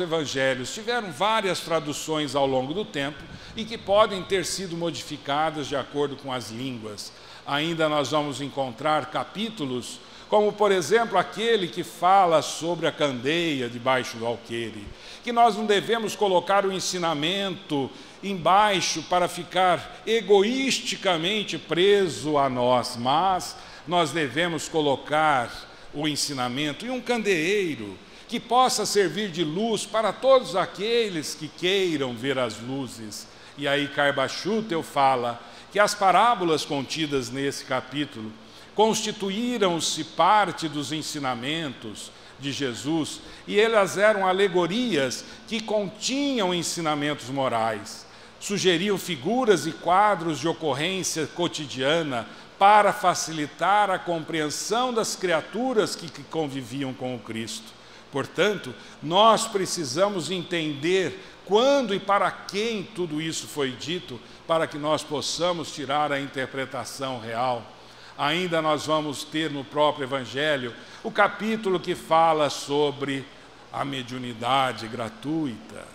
evangelhos tiveram várias traduções ao longo do tempo e que podem ter sido modificadas de acordo com as línguas. Ainda nós vamos encontrar capítulos, como por exemplo aquele que fala sobre a candeia debaixo do alqueire, que nós não devemos colocar o ensinamento embaixo para ficar egoisticamente preso a nós, mas nós devemos colocar o ensinamento em um candeeiro, que possa servir de luz para todos aqueles que queiram ver as luzes. E aí Karl-Schutel fala que as parábolas contidas nesse capítulo constituíram-se parte dos ensinamentos de Jesus, e elas eram alegorias que continham ensinamentos morais, sugeriam figuras e quadros de ocorrência cotidiana para facilitar a compreensão das criaturas que conviviam com o Cristo. Portanto, nós precisamos entender quando e para quem tudo isso foi dito, para que nós possamos tirar a interpretação real. Ainda nós vamos ter no próprio Evangelho o capítulo que fala sobre a mediunidade gratuita,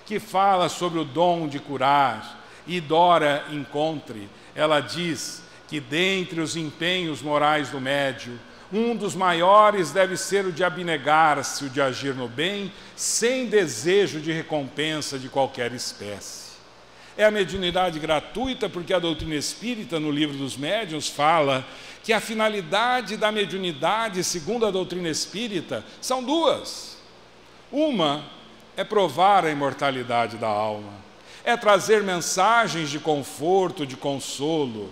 que fala sobre o dom de curar. E Dora Encontre, ela diz que dentre os empenhos morais do médium, um dos maiores deve ser o de abnegar-se, o de agir no bem, sem desejo de recompensa de qualquer espécie. É a mediunidade gratuita porque a doutrina espírita, no livro dos médiuns, fala que a finalidade da mediunidade, segundo a doutrina espírita, são duas. Uma é provar a imortalidade da alma, é trazer mensagens de conforto, de consolo,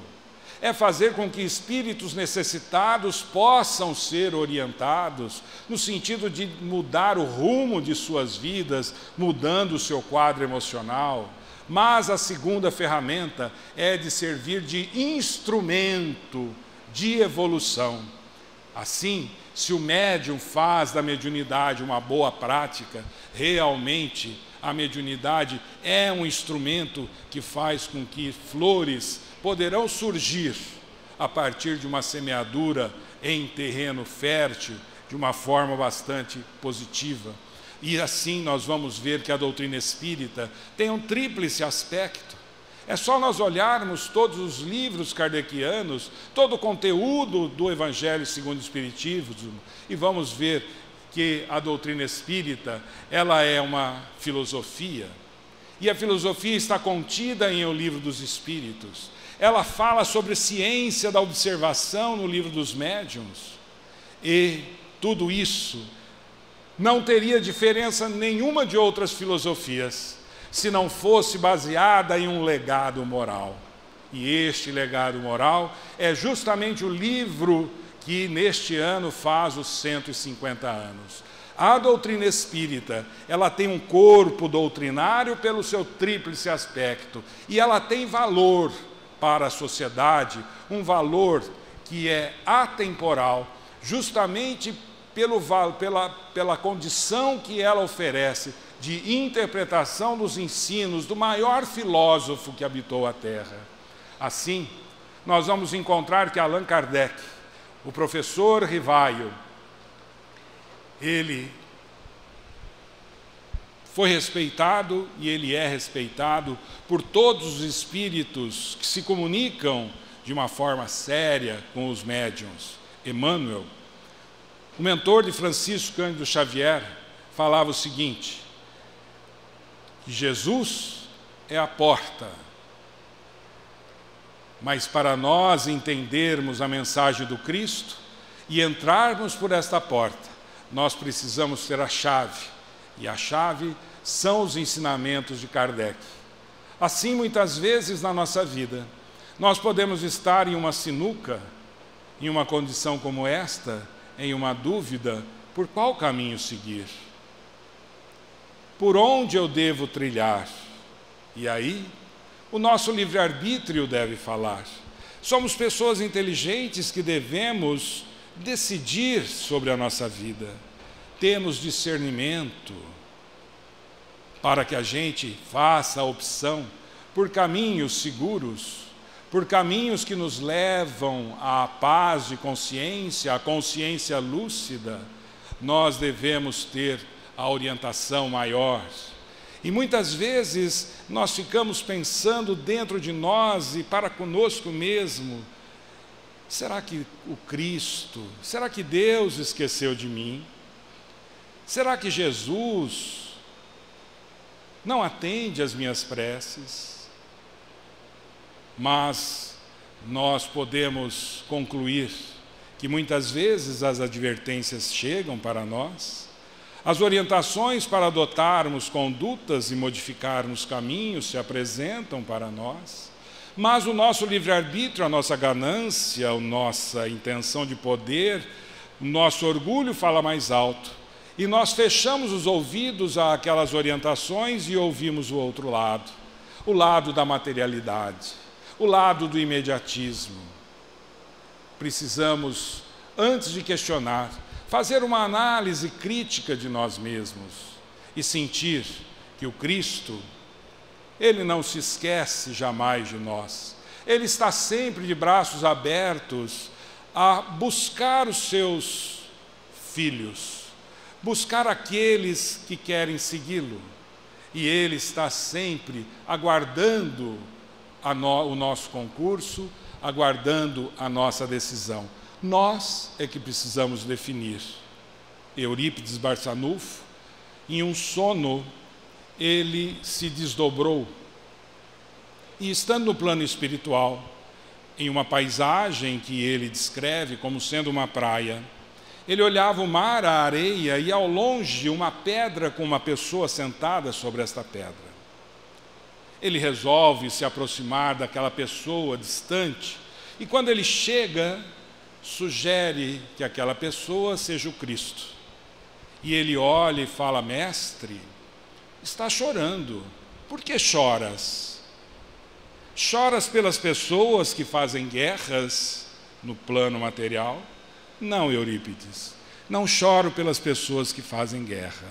é fazer com que espíritos necessitados possam ser orientados no sentido de mudar o rumo de suas vidas, mudando o seu quadro emocional. Mas a segunda ferramenta é de servir de instrumento de evolução. Assim, se o médium faz da mediunidade uma boa prática, realmente a mediunidade é um instrumento que faz com que flores poderão surgir a partir de uma semeadura em terreno fértil, de uma forma bastante positiva. E assim nós vamos ver que a doutrina espírita tem um tríplice aspecto. É só nós olharmos todos os livros kardecianos, todo o conteúdo do Evangelho segundo o Espiritismo, e vamos ver que a doutrina espírita, ela é uma filosofia. E a filosofia está contida em O Livro dos Espíritos. Ela fala sobre ciência da observação no Livro dos Médiuns. E tudo isso não teria diferença nenhuma de outras filosofias, se não fosse baseada em um legado moral. E este legado moral é justamente o livro que neste ano faz os 150 anos. A doutrina espírita, ela tem um corpo doutrinário pelo seu tríplice aspecto, e ela tem valor para a sociedade, um valor que é atemporal, justamente pela condição que ela oferece de interpretação dos ensinos do maior filósofo que habitou a Terra. Assim, nós vamos encontrar que Allan Kardec, o professor Rivaio, ele foi respeitado e ele é respeitado por todos os espíritos que se comunicam de uma forma séria com os médiuns. Emmanuel, o mentor de Francisco Cândido Xavier, falava o seguinte: que Jesus é a porta, mas para nós entendermos a mensagem do Cristo e entrarmos por esta porta, nós precisamos ter a chave, e a chave são os ensinamentos de Kardec. Assim, muitas vezes na nossa vida, nós podemos estar em uma sinuca, em uma condição como esta, em uma dúvida, por qual caminho seguir? Por onde eu devo trilhar? E aí, o nosso livre-arbítrio deve falar. Somos pessoas inteligentes que devemos decidir sobre a nossa vida. Temos discernimento para que a gente faça a opção por caminhos seguros, por caminhos que nos levam à paz de consciência, à consciência lúcida. Nós devemos ter a orientação maior. E muitas vezes nós ficamos pensando dentro de nós e para conosco mesmo: será que o Cristo, será que Deus esqueceu de mim? Será que Jesus não atende às minhas preces? Mas nós podemos concluir que muitas vezes as advertências chegam para nós, as orientações para adotarmos condutas e modificarmos caminhos se apresentam para nós, mas o nosso livre-arbítrio, a nossa ganância, a nossa intenção de poder, o nosso orgulho fala mais alto. E nós fechamos os ouvidos àquelas orientações e ouvimos o outro lado, o lado da materialidade, o lado do imediatismo. Precisamos, antes de questionar, fazer uma análise crítica de nós mesmos e sentir que o Cristo, Ele não se esquece jamais de nós. Ele está sempre de braços abertos a buscar os seus filhos, buscar aqueles que querem segui-lo. E Ele está sempre aguardando o nosso concurso, aguardando a nossa decisão. Nós é que precisamos definir. Eurípides Barçanufo, em um sono, ele se desdobrou. E estando no plano espiritual, em uma paisagem que ele descreve como sendo uma praia, ele olhava o mar, a areia, e ao longe uma pedra com uma pessoa sentada sobre esta pedra. Ele resolve se aproximar daquela pessoa distante, e quando ele chega, sugere que aquela pessoa seja o Cristo. E ele olha e fala: mestre, está chorando. Por que choras? Choras pelas pessoas que fazem guerras no plano material? Não, Eurípides, não choro pelas pessoas que fazem guerra.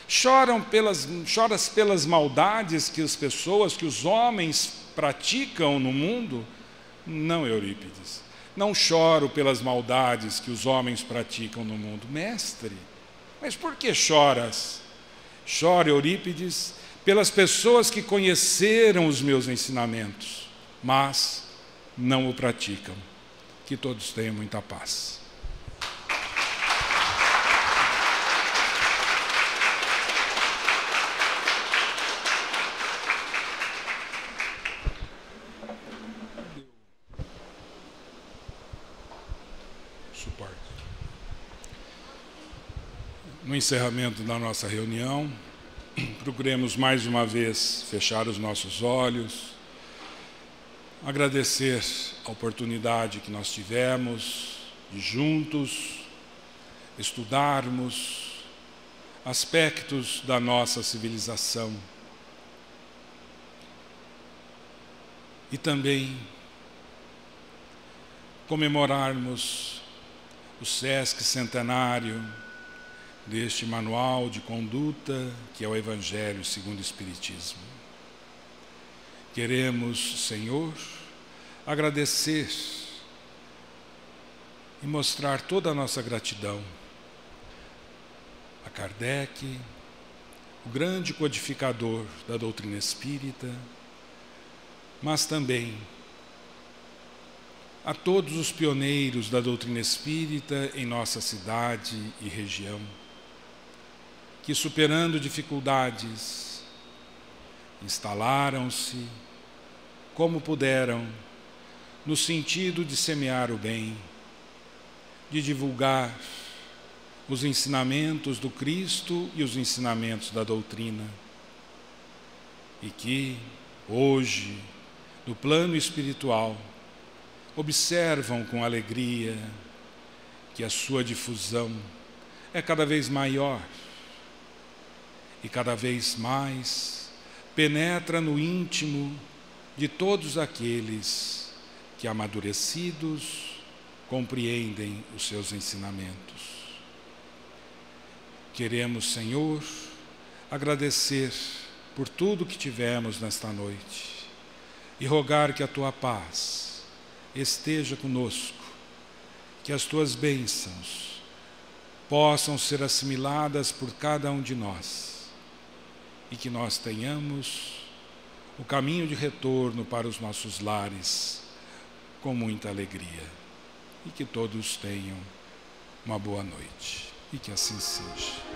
Choras pelas maldades que as pessoas, que os homens praticam no mundo? Não, Eurípides, não choro pelas maldades que os homens praticam no mundo. Mestre, mas por que choras? Chora, Eurípides, pelas pessoas que conheceram os meus ensinamentos, mas não o praticam. Que todos tenham muita paz. No encerramento da nossa reunião, procuremos mais uma vez fechar os nossos olhos, agradecer a oportunidade que nós tivemos de juntos estudarmos aspectos da nossa civilização e também comemorarmos o SESC centenário deste manual de conduta que é o Evangelho segundo o Espiritismo. Queremos, Senhor, agradecer e mostrar toda a nossa gratidão a Kardec, o grande codificador da doutrina espírita, mas também a todos os pioneiros da doutrina espírita em nossa cidade e região, que, superando dificuldades, instalaram-se como puderam, no sentido de semear o bem, de divulgar os ensinamentos do Cristo e os ensinamentos da doutrina, e que, hoje, no plano espiritual, observam com alegria que a sua difusão é cada vez maior e cada vez mais penetra no íntimo de todos aqueles que, amadurecidos, compreendem os seus ensinamentos. Queremos, Senhor, agradecer por tudo que tivemos nesta noite e rogar que a Tua paz esteja conosco, que as Tuas bênçãos possam ser assimiladas por cada um de nós e que nós tenhamos o caminho de retorno para os nossos lares com muita alegria, e que todos tenham uma boa noite, e que assim seja.